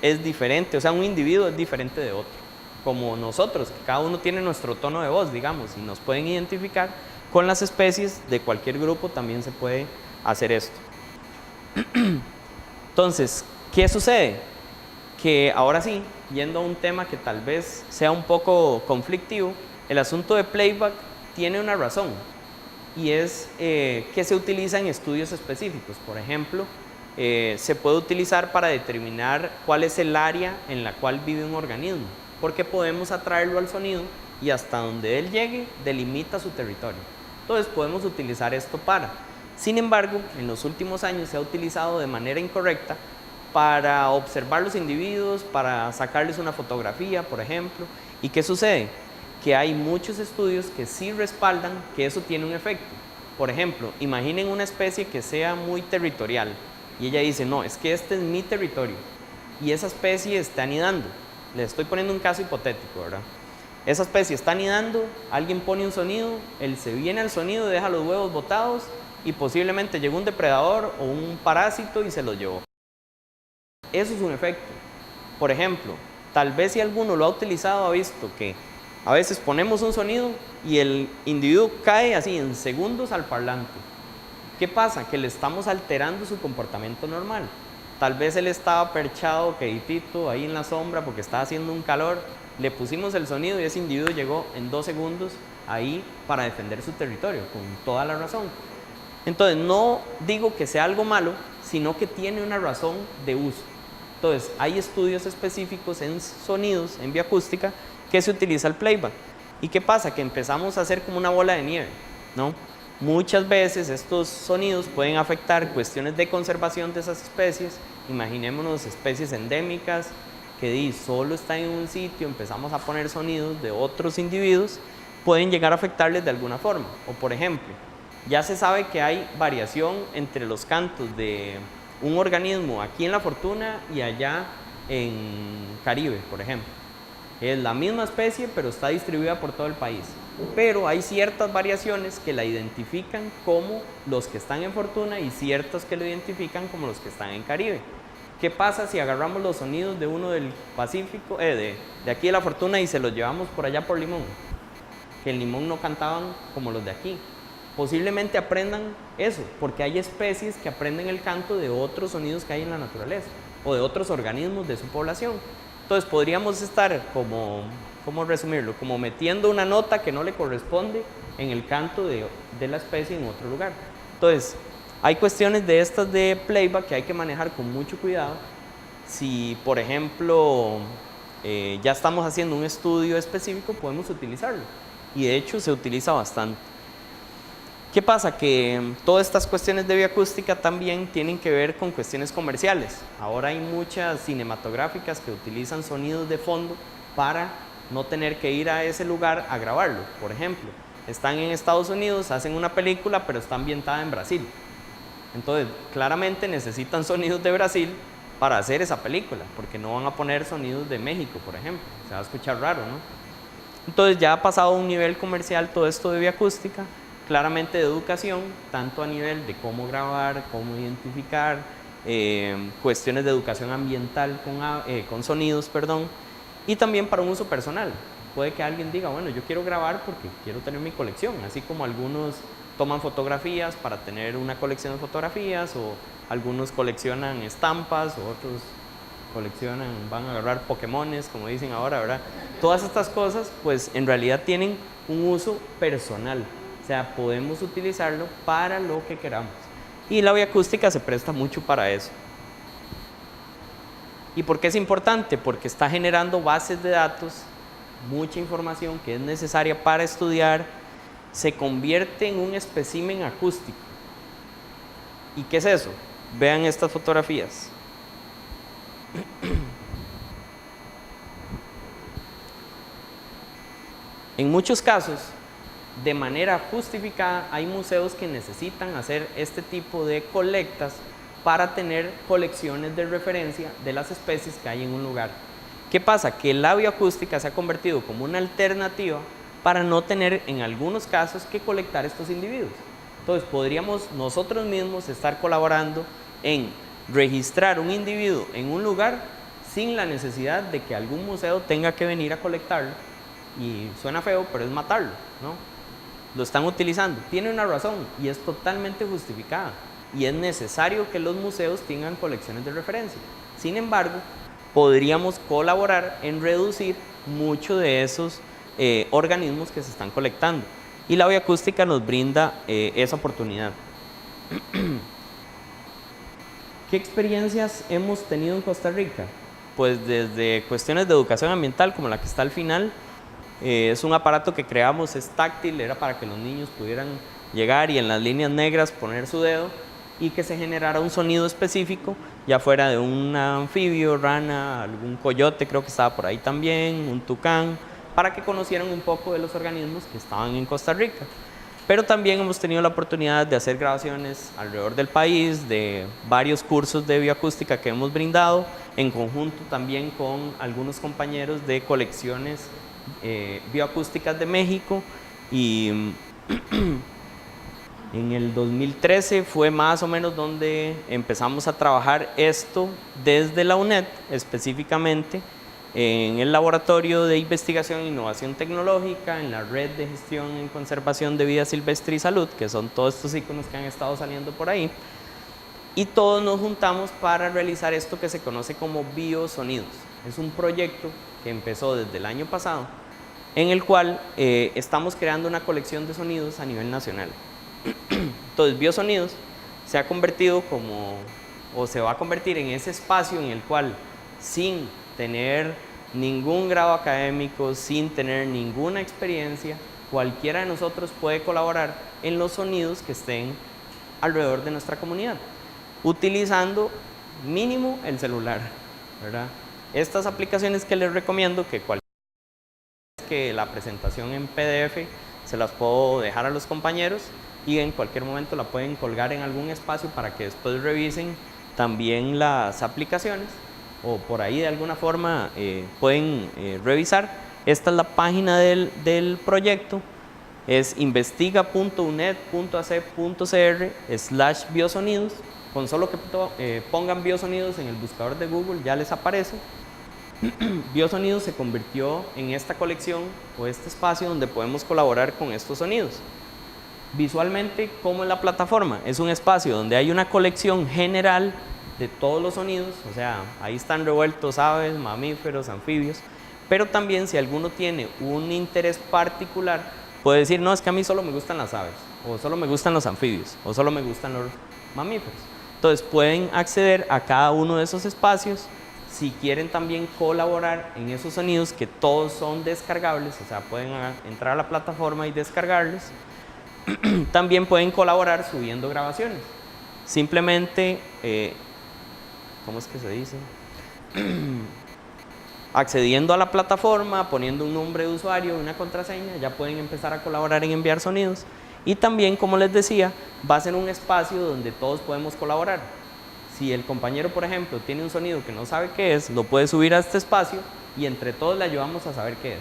es diferente, o sea, un individuo es diferente de otro. Como nosotros, que cada uno tiene nuestro tono de voz, digamos, y nos pueden identificar, con las especies de cualquier grupo también se puede hacer esto. Entonces, ¿qué sucede? Que ahora sí, yendo a un tema que tal vez sea un poco conflictivo, el asunto de playback tiene una razón, y es que se utiliza en estudios específicos. Por ejemplo, se puede utilizar para determinar cuál es el área en la cual vive un organismo, porque podemos atraerlo al sonido y hasta donde él llegue delimita su territorio. Entonces podemos utilizar esto para. Sin embargo, en los últimos años se ha utilizado de manera incorrecta para observar los individuos, para sacarles una fotografía, por ejemplo. ¿Y qué sucede? Que hay muchos estudios que sí respaldan que eso tiene un efecto. Por ejemplo, imaginen una especie que sea muy territorial y ella dice, no, es que este es mi territorio y esa especie está anidando. Les estoy poniendo un caso hipotético, ¿verdad? Esa especie está anidando, alguien pone un sonido, él se viene al sonido, deja los huevos botados y posiblemente llegó un depredador o un parásito y se los llevó. Eso es un efecto. Por ejemplo, tal vez si alguno lo ha utilizado ha visto que a veces ponemos un sonido y el individuo cae así en segundos al parlante. ¿Qué pasa? Que le estamos alterando su comportamiento normal. Tal vez él estaba perchado, queditito, ahí en la sombra porque estaba haciendo un calor. Le pusimos el sonido y ese individuo llegó en 2 segundos ahí para defender su territorio, con toda la razón. Entonces, no digo que sea algo malo, sino que tiene una razón de uso. Entonces, hay estudios específicos en sonidos, en bioacústica, que se utiliza el playback. ¿Y qué pasa? Que empezamos a hacer como una bola de nieve, ¿no? Muchas veces estos sonidos pueden afectar cuestiones de conservación de esas especies. Imaginémonos especies endémicas que solo están en un sitio, empezamos a poner sonidos de otros individuos, pueden llegar a afectarles de alguna forma. O por ejemplo, ya se sabe que hay variación entre los cantos de un organismo aquí en La Fortuna y allá en Caribe, por ejemplo. Es la misma especie, pero está distribuida por todo el país. Pero hay ciertas variaciones que la identifican como los que están en Fortuna y ciertas que lo identifican como los que están en Caribe. ¿Qué pasa si agarramos los sonidos de uno del Pacífico, de aquí de La Fortuna y se los llevamos por allá por Limón? Que en Limón no cantaban como los de aquí. Posiblemente aprendan eso, porque hay especies que aprenden el canto de otros sonidos que hay en la naturaleza o de otros organismos de su población. Entonces podríamos estar ¿cómo resumirlo? Como metiendo una nota que no le corresponde en el canto de la especie en otro lugar. Entonces, hay cuestiones de estas de playback que hay que manejar con mucho cuidado. Si, por ejemplo, ya estamos haciendo un estudio específico, podemos utilizarlo. Y de hecho se utiliza bastante. ¿Qué pasa? Que todas estas cuestiones de bioacústica también tienen que ver con cuestiones comerciales. Ahora hay muchas cinematográficas que utilizan sonidos de fondo para no tener que ir a ese lugar a grabarlo. Por ejemplo, están en Estados Unidos, hacen una película, pero está ambientada en Brasil. Entonces, claramente necesitan sonidos de Brasil para hacer esa película, porque no van a poner sonidos de México, por ejemplo. Se va a escuchar raro, ¿no? Entonces, ya ha pasado a un nivel comercial todo esto de bioacústica, claramente de educación, tanto a nivel de cómo grabar, cómo identificar, cuestiones de educación ambiental con sonidos, perdón, y también para un uso personal. Puede que alguien diga, bueno, yo quiero grabar porque quiero tener mi colección, así como algunos toman fotografías para tener una colección de fotografías, o algunos coleccionan estampas, o otros coleccionan, van a agarrar Pokémones, como dicen ahora, ¿verdad? Todas estas cosas, pues en realidad tienen un uso personal. O sea, podemos utilizarlo para lo que queramos. Y la bioacústica se presta mucho para eso. ¿Y por qué es importante? Porque está generando bases de datos, mucha información que es necesaria para estudiar, se convierte en un espécimen acústico. ¿Y qué es eso? Vean estas fotografías. En muchos casos, de manera justificada, hay museos que necesitan hacer este tipo de colectas para tener colecciones de referencia de las especies que hay en un lugar. ¿Qué pasa? Que la bioacústica se ha convertido como una alternativa para no tener en algunos casos que colectar estos individuos. Entonces podríamos nosotros mismos estar colaborando en registrar un individuo en un lugar sin la necesidad de que algún museo tenga que venir a colectarlo. Y suena feo, pero es matarlo, ¿no? Lo están utilizando. Tiene una razón y es totalmente justificada. Y es necesario que los museos tengan colecciones de referencia. Sin embargo, podríamos colaborar en reducir mucho de esos organismos que se están colectando. Y la bioacústica nos brinda esa oportunidad. ¿Qué experiencias hemos tenido en Costa Rica? Pues desde cuestiones de educación ambiental, como la que está al final. Es un aparato que creamos, es táctil, era para que los niños pudieran llegar y en las líneas negras poner su dedo y que se generara un sonido específico, ya fuera de un anfibio, rana, algún coyote, creo que estaba por ahí también, un tucán, para que conocieran un poco de los organismos que estaban en Costa Rica. Pero también hemos tenido la oportunidad de hacer grabaciones alrededor del país, de varios cursos de bioacústica que hemos brindado, en conjunto también con algunos compañeros de colecciones bioacústicas de México, y en el 2013 fue más o menos donde empezamos a trabajar esto desde la UNED, específicamente en el Laboratorio de Investigación e Innovación Tecnológica, en la Red de Gestión y Conservación de Vida Silvestre y Salud, que son todos estos iconos que han estado saliendo por ahí, y todos nos juntamos para realizar esto que se conoce como biosonidos. Es un proyecto que empezó desde el año pasado, en el cual estamos creando una colección de sonidos a nivel nacional. Entonces, Biosonidos se ha convertido o se va a convertir en ese espacio en el cual, sin tener ningún grado académico, sin tener ninguna experiencia, cualquiera de nosotros puede colaborar en los sonidos que estén alrededor de nuestra comunidad, utilizando mínimo el celular, ¿verdad? Estas aplicaciones que les recomiendo, que la presentación en PDF se las puedo dejar a los compañeros y en cualquier momento la pueden colgar en algún espacio para que después revisen también las aplicaciones, o por ahí de alguna forma pueden revisar. Esta es la página del proyecto, es investiga.uned.ac.cr/biosonidos. Con solo que pongan biosonidos en el buscador de Google ya les aparece. Biosonidos se convirtió en esta colección o este espacio donde podemos colaborar con estos sonidos. Visualmente, ¿cómo es la plataforma? Es un espacio donde hay una colección general de todos los sonidos, o sea, ahí están revueltos aves, mamíferos, anfibios, pero también si alguno tiene un interés particular, puede decir, no, es que a mí solo me gustan las aves, o solo me gustan los anfibios, o solo me gustan los mamíferos. Entonces pueden acceder a cada uno de esos espacios. Si quieren también colaborar en esos sonidos, que todos son descargables, o sea, pueden entrar a la plataforma y descargarlos. También pueden colaborar subiendo grabaciones. Simplemente, ¿cómo es que se dice? Accediendo a la plataforma, poniendo un nombre de usuario, una contraseña, ya pueden empezar a colaborar en enviar sonidos. Y también, como les decía, va a ser un espacio donde todos podemos colaborar. Si el compañero, por ejemplo, tiene un sonido que no sabe qué es, lo puede subir a este espacio y entre todos le ayudamos a saber qué es.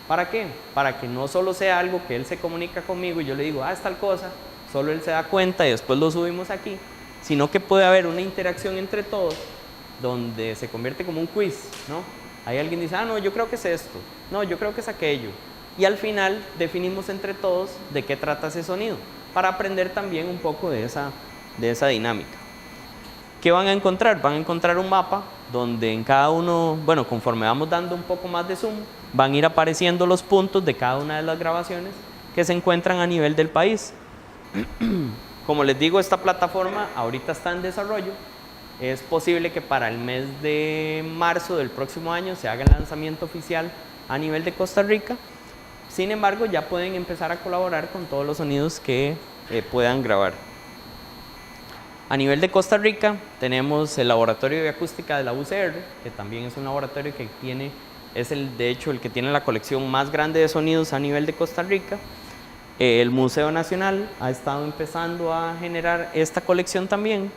¿Para qué? Para que no solo sea algo que él se comunica conmigo y yo le digo, es tal cosa, solo él se da cuenta y después lo subimos aquí, sino que puede haber una interacción entre todos donde se convierte como un quiz, ¿no? Ahí alguien dice, no, yo creo que es esto, no, yo creo que es aquello. Y al final definimos entre todos de qué trata ese sonido, para aprender también un poco de esa dinámica. ¿Qué van a encontrar? Van a encontrar un mapa donde en cada uno, bueno, conforme vamos dando un poco más de zoom, van a ir apareciendo los puntos de cada una de las grabaciones que se encuentran a nivel del país. Como les digo, esta plataforma ahorita está en desarrollo. Es posible que para el mes de marzo del próximo año se haga el lanzamiento oficial a nivel de Costa Rica. Sin embargo, ya pueden empezar a colaborar con todos los sonidos que puedan grabar. A nivel de Costa Rica tenemos el Laboratorio de Bioacústica de la UCR, que también es un laboratorio que de hecho el que tiene la colección más grande de sonidos a nivel de Costa Rica. El Museo Nacional ha estado empezando a generar esta colección también.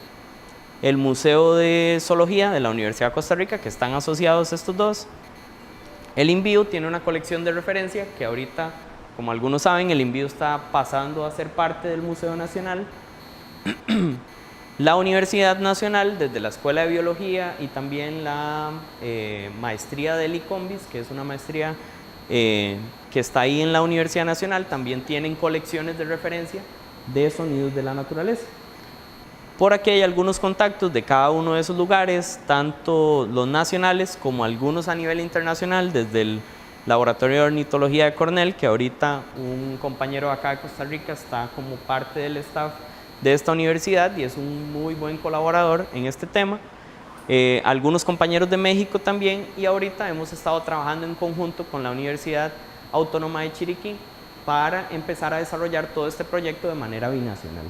El Museo de Zoología de la Universidad de Costa Rica, que están asociados estos dos. El INVIO tiene una colección de referencia que ahorita como algunos saben, el INVIO está pasando a ser parte del Museo Nacional. La Universidad Nacional, desde la Escuela de Biología y también la maestría del ICOMBIS, que es una maestría que está ahí en la Universidad Nacional, también tienen colecciones de referencia de sonidos de la naturaleza. Por aquí hay algunos contactos de cada uno de esos lugares, tanto los nacionales como algunos a nivel internacional, desde el Laboratorio de Ornitología de Cornell, que ahorita un compañero acá de Costa Rica está como parte del staff de esta universidad y es un muy buen colaborador en este tema. Algunos compañeros de México también, y ahorita hemos estado trabajando en conjunto con la Universidad Autónoma de Chiriquí para empezar a desarrollar todo este proyecto de manera binacional.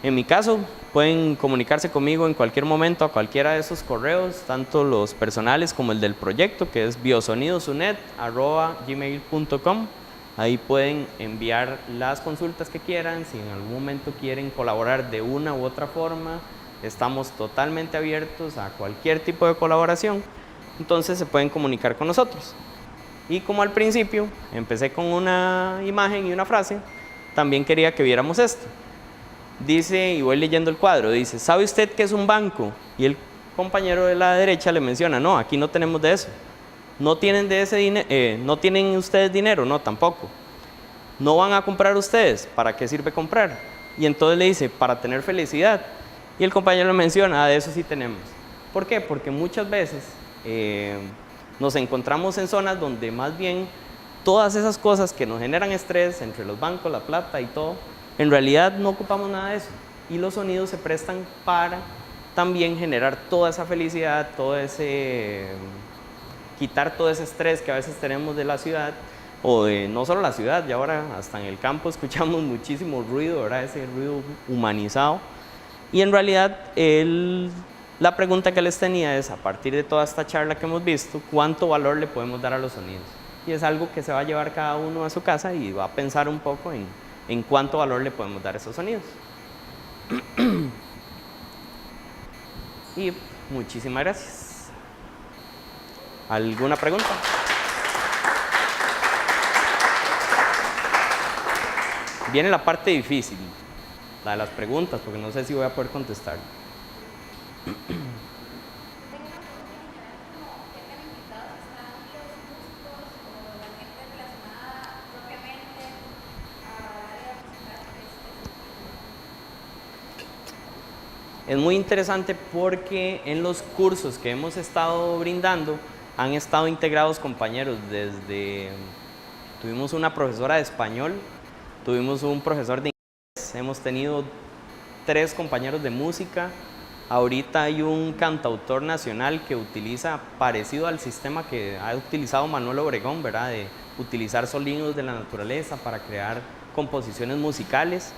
En mi caso, pueden comunicarse conmigo en cualquier momento a cualquiera de esos correos, tanto los personales como el del proyecto, que es biosonidosunet@gmail.com. Ahí pueden enviar las consultas que quieran, si en algún momento quieren colaborar de una u otra forma, estamos totalmente abiertos a cualquier tipo de colaboración, entonces se pueden comunicar con nosotros. Y como al principio empecé con una imagen y una frase, también quería que viéramos esto. Dice, y voy leyendo el cuadro, dice: ¿sabe usted qué es un banco? Y el compañero de la derecha le menciona: no, aquí no tenemos de eso. ¿No tienen de ese dinero? ¿No tienen ustedes dinero? No, tampoco. ¿No van a comprar ustedes? ¿Para qué sirve comprar? Y entonces le dice: para tener felicidad. Y el compañero le menciona: ah, de eso sí tenemos. ¿Por qué? Porque muchas veces nos encontramos en zonas donde más bien todas esas cosas que nos generan estrés, entre los bancos, la plata y todo, en realidad no ocupamos nada de eso, y los sonidos se prestan para también generar toda esa felicidad, quitar todo ese estrés que a veces tenemos de la ciudad, o de no solo la ciudad, y ahora hasta en el campo escuchamos muchísimo ruido, ¿verdad? Ese ruido humanizado. Y en realidad la pregunta que les tenía es, a partir de toda esta charla que hemos visto, ¿cuánto valor le podemos dar a los sonidos? Y es algo que se va a llevar cada uno a su casa y va a pensar un poco en cuánto valor le podemos dar a esos sonidos. Y muchísimas gracias. ¿Alguna pregunta? Viene la parte difícil, la de las preguntas, porque no sé si voy a poder contestar. Es muy interesante porque en los cursos que hemos estado brindando han estado integrados compañeros tuvimos una profesora de español, tuvimos un profesor de inglés, hemos tenido 3 compañeros de música, ahorita hay un cantautor nacional que utiliza, parecido al sistema que ha utilizado Manuel Obregón, ¿verdad? De utilizar sonidos de la naturaleza para crear composiciones musicales.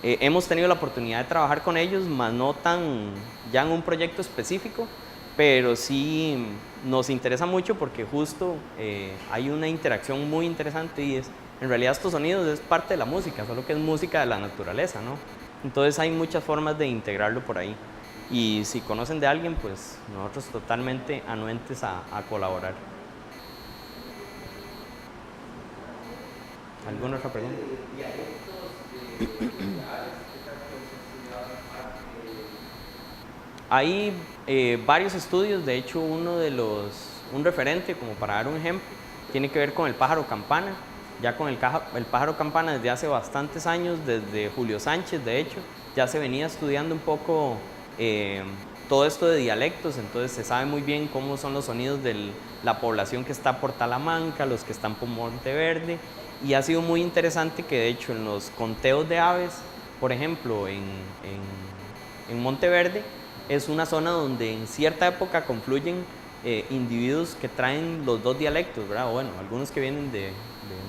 Hemos tenido la oportunidad de trabajar con ellos, más no tan ya en un proyecto específico, pero sí nos interesa mucho porque justo hay una interacción muy interesante, y en realidad estos sonidos es parte de la música, solo que es música de la naturaleza, ¿no? Entonces hay muchas formas de integrarlo por ahí, y si conocen de alguien, pues nosotros totalmente anuentes a colaborar. ¿Alguna otra pregunta? Hay varios estudios, de hecho un referente, como para dar un ejemplo, tiene que ver con el pájaro campana. Ya con el pájaro campana desde hace bastantes años, desde Julio Sánchez de hecho, ya se venía estudiando un poco todo esto de dialectos, entonces se sabe muy bien cómo son los sonidos de la población que está por Talamanca, los que están por Monteverde, y ha sido muy interesante que de hecho en los conteos de aves, por ejemplo en Monteverde, es una zona donde en cierta época confluyen individuos que traen los 2 dialectos, ¿verdad? Bueno, algunos que vienen de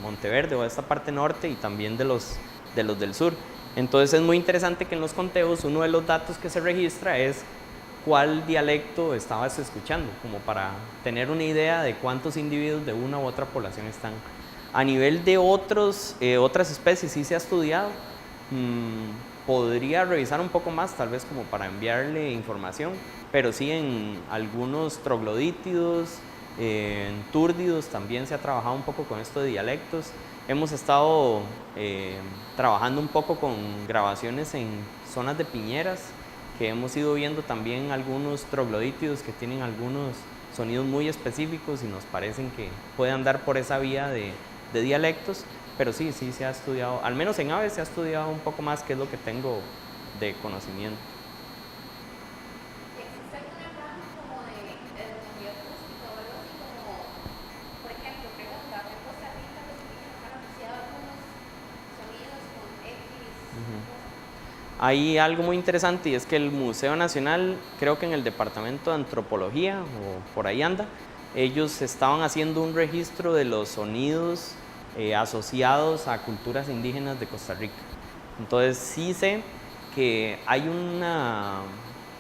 Monteverde o de esta parte norte, y también de los del sur. Entonces es muy interesante que en los conteos uno de los datos que se registra es cuál dialecto estabas escuchando, como para tener una idea de cuántos individuos de una u otra población están. A nivel de otras especies sí se ha estudiado. Podría revisar un poco más, tal vez como para enviarle información, pero sí en algunos troglodítidos, En Túrdidos también se ha trabajado un poco con esto de dialectos. Hemos estado trabajando un poco con grabaciones en zonas de piñeras, que hemos ido viendo también algunos troglodítidos que tienen algunos sonidos muy específicos y nos parecen que puede andar por esa vía de dialectos, pero sí se ha estudiado, al menos en aves se ha estudiado un poco más, que es lo que tengo de conocimiento. ¿Existe alguna rama como de etnología acústica o algo así como, por ejemplo, pregunta, ¿en Costa Rica los indígenas han asociado algunos sonidos con X cosa? Hay algo muy interesante y es que el Museo Nacional, creo que en el Departamento de Antropología, o por ahí anda, ellos estaban haciendo un registro de los sonidos asociados a culturas indígenas de Costa Rica. Entonces sí sé que hay una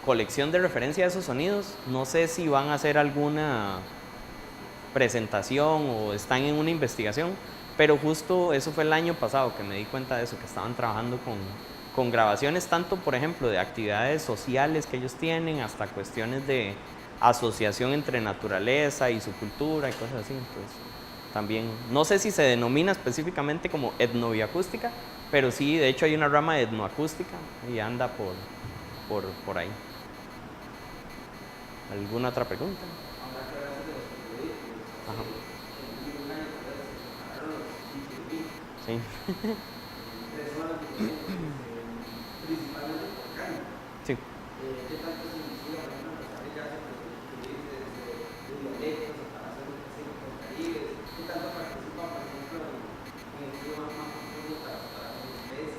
colección de referencia a esos sonidos. No sé si van a hacer alguna presentación o están en una investigación, pero justo eso fue el año pasado que me di cuenta de eso, que estaban trabajando con grabaciones tanto, por ejemplo, de actividades sociales que ellos tienen, hasta cuestiones de asociación entre naturaleza y su cultura y cosas así. Entonces, también, no sé si se denomina específicamente como etnobiacústica, pero sí, de hecho hay una rama de etnoacústica y anda por ahí. ¿Alguna otra pregunta? Ajá. Sí. Sí.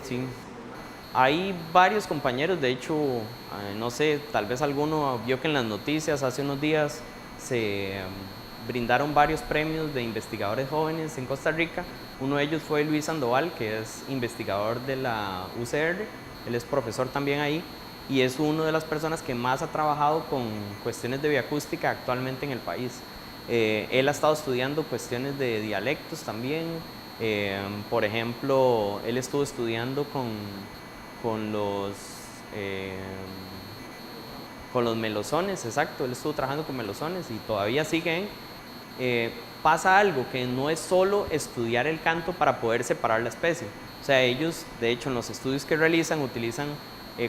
Sí. Hay varios compañeros, de hecho, no sé, tal vez alguno vio que en las noticias hace unos días se brindaron varios premios de investigadores jóvenes en Costa Rica. Uno de ellos fue Luis Sandoval, que es investigador de la UCR, él es profesor también ahí y es una de las personas que más ha trabajado con cuestiones de bioacústica actualmente en el país. Él ha estado estudiando cuestiones de dialectos también. Por ejemplo, él estuvo estudiando con los, eh, con los melosones, exacto, él estuvo trabajando con melosones y todavía siguen. Pasa algo, que no es solo estudiar el canto para poder separar la especie. O sea, ellos, de hecho, en los estudios que realizan, utilizan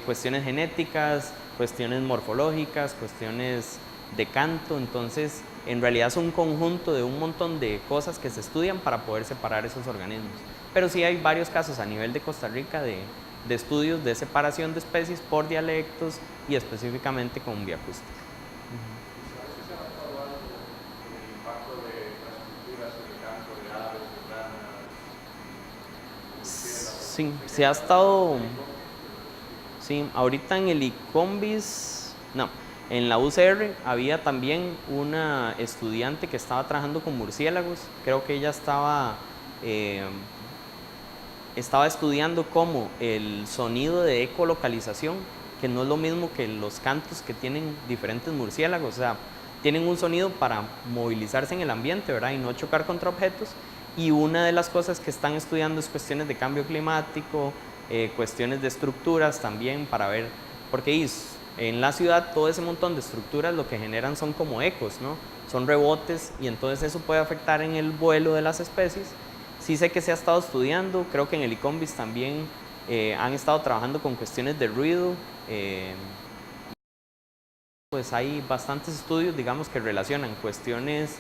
cuestiones genéticas, cuestiones morfológicas, cuestiones de canto. Entonces, en realidad es un conjunto de un montón de cosas que se estudian para poder separar esos organismos. Pero sí hay varios casos a nivel de Costa Rica de estudios de separación de especies por dialectos y específicamente con bioacústica. Sí, se ha estado, sí, ahorita en el ICOMBIS, no, en la UCR había también una estudiante que estaba trabajando con murciélagos, creo que ella estaba estudiando cómo el sonido de ecolocalización, que no es lo mismo que los cantos que tienen diferentes murciélagos, o sea, tienen un sonido para movilizarse en el ambiente, ¿verdad? Y no chocar contra objetos. Y una de las cosas que están estudiando es cuestiones de cambio climático, cuestiones de estructuras también para ver, porque en la ciudad todo ese montón de estructuras lo que generan son como ecos, ¿no? Son rebotes y entonces eso puede afectar en el vuelo de las especies. Sí sé que se ha estado estudiando, creo que en el ICOMBIS también han estado trabajando con cuestiones de ruido. Pues hay bastantes estudios, digamos, que relacionan cuestiones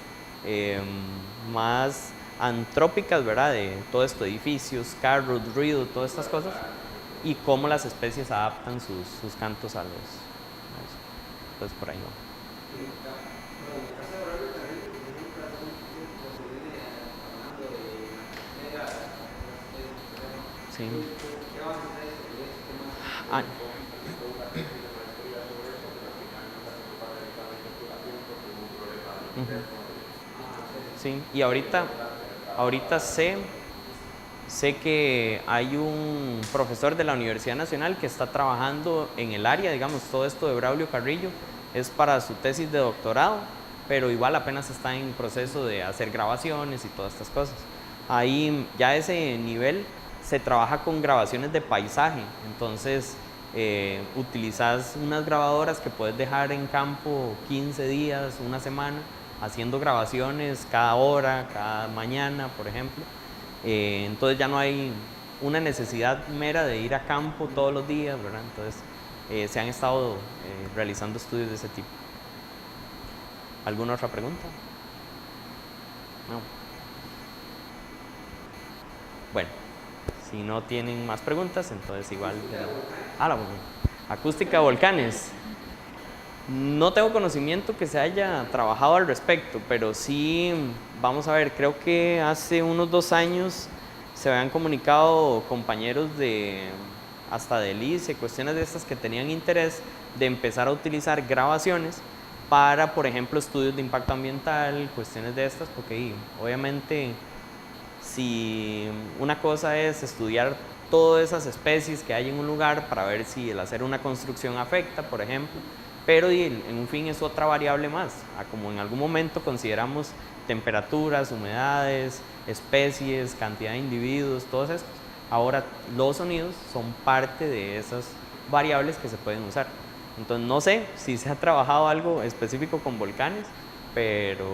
más antrópicas, ¿verdad? De todo esto, edificios, carros, ruido, todas estas cosas, y cómo las especies adaptan sus cantos a eso. Entonces, por ahí va. Sí. Ah, ujú. Sí, y ahorita sé que hay un profesor de la Universidad Nacional que está trabajando en el área, digamos, todo esto de Braulio Carrillo, es para su tesis de doctorado, pero igual apenas está en proceso de hacer grabaciones y todas estas cosas. Ahí ya a ese nivel se trabaja con grabaciones de paisaje, entonces utilizas unas grabadoras que puedes dejar en campo 15 días, una semana, haciendo grabaciones cada hora, cada mañana, por ejemplo. Entonces ya no hay una necesidad mera de ir a campo todos los días, ¿verdad? Entonces se han estado realizando estudios de ese tipo. ¿Alguna otra pregunta? No. Bueno, si no tienen más preguntas, entonces igual... la acústica de volcanes. No tengo conocimiento que se haya trabajado al respecto, pero sí, vamos a ver, creo que hace unos 2 años se habían comunicado compañeros hasta de LICE, cuestiones de estas que tenían interés de empezar a utilizar grabaciones para, por ejemplo, estudios de impacto ambiental, cuestiones de estas, porque obviamente si una cosa es estudiar todas esas especies que hay en un lugar para ver si el hacer una construcción afecta, por ejemplo, pero en un fin es otra variable más, como en algún momento consideramos temperaturas, humedades, especies, cantidad de individuos, todos estos. Ahora los sonidos son parte de esas variables que se pueden usar. Entonces no sé si se ha trabajado algo específico con volcanes, pero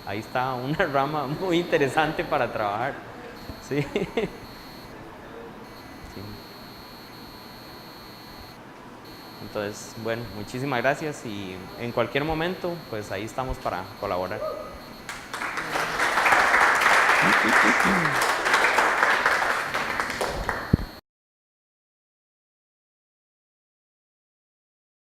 ahí está una rama muy interesante para trabajar. ¿Sí? Entonces, bueno, muchísimas gracias y en cualquier momento, pues ahí estamos para colaborar.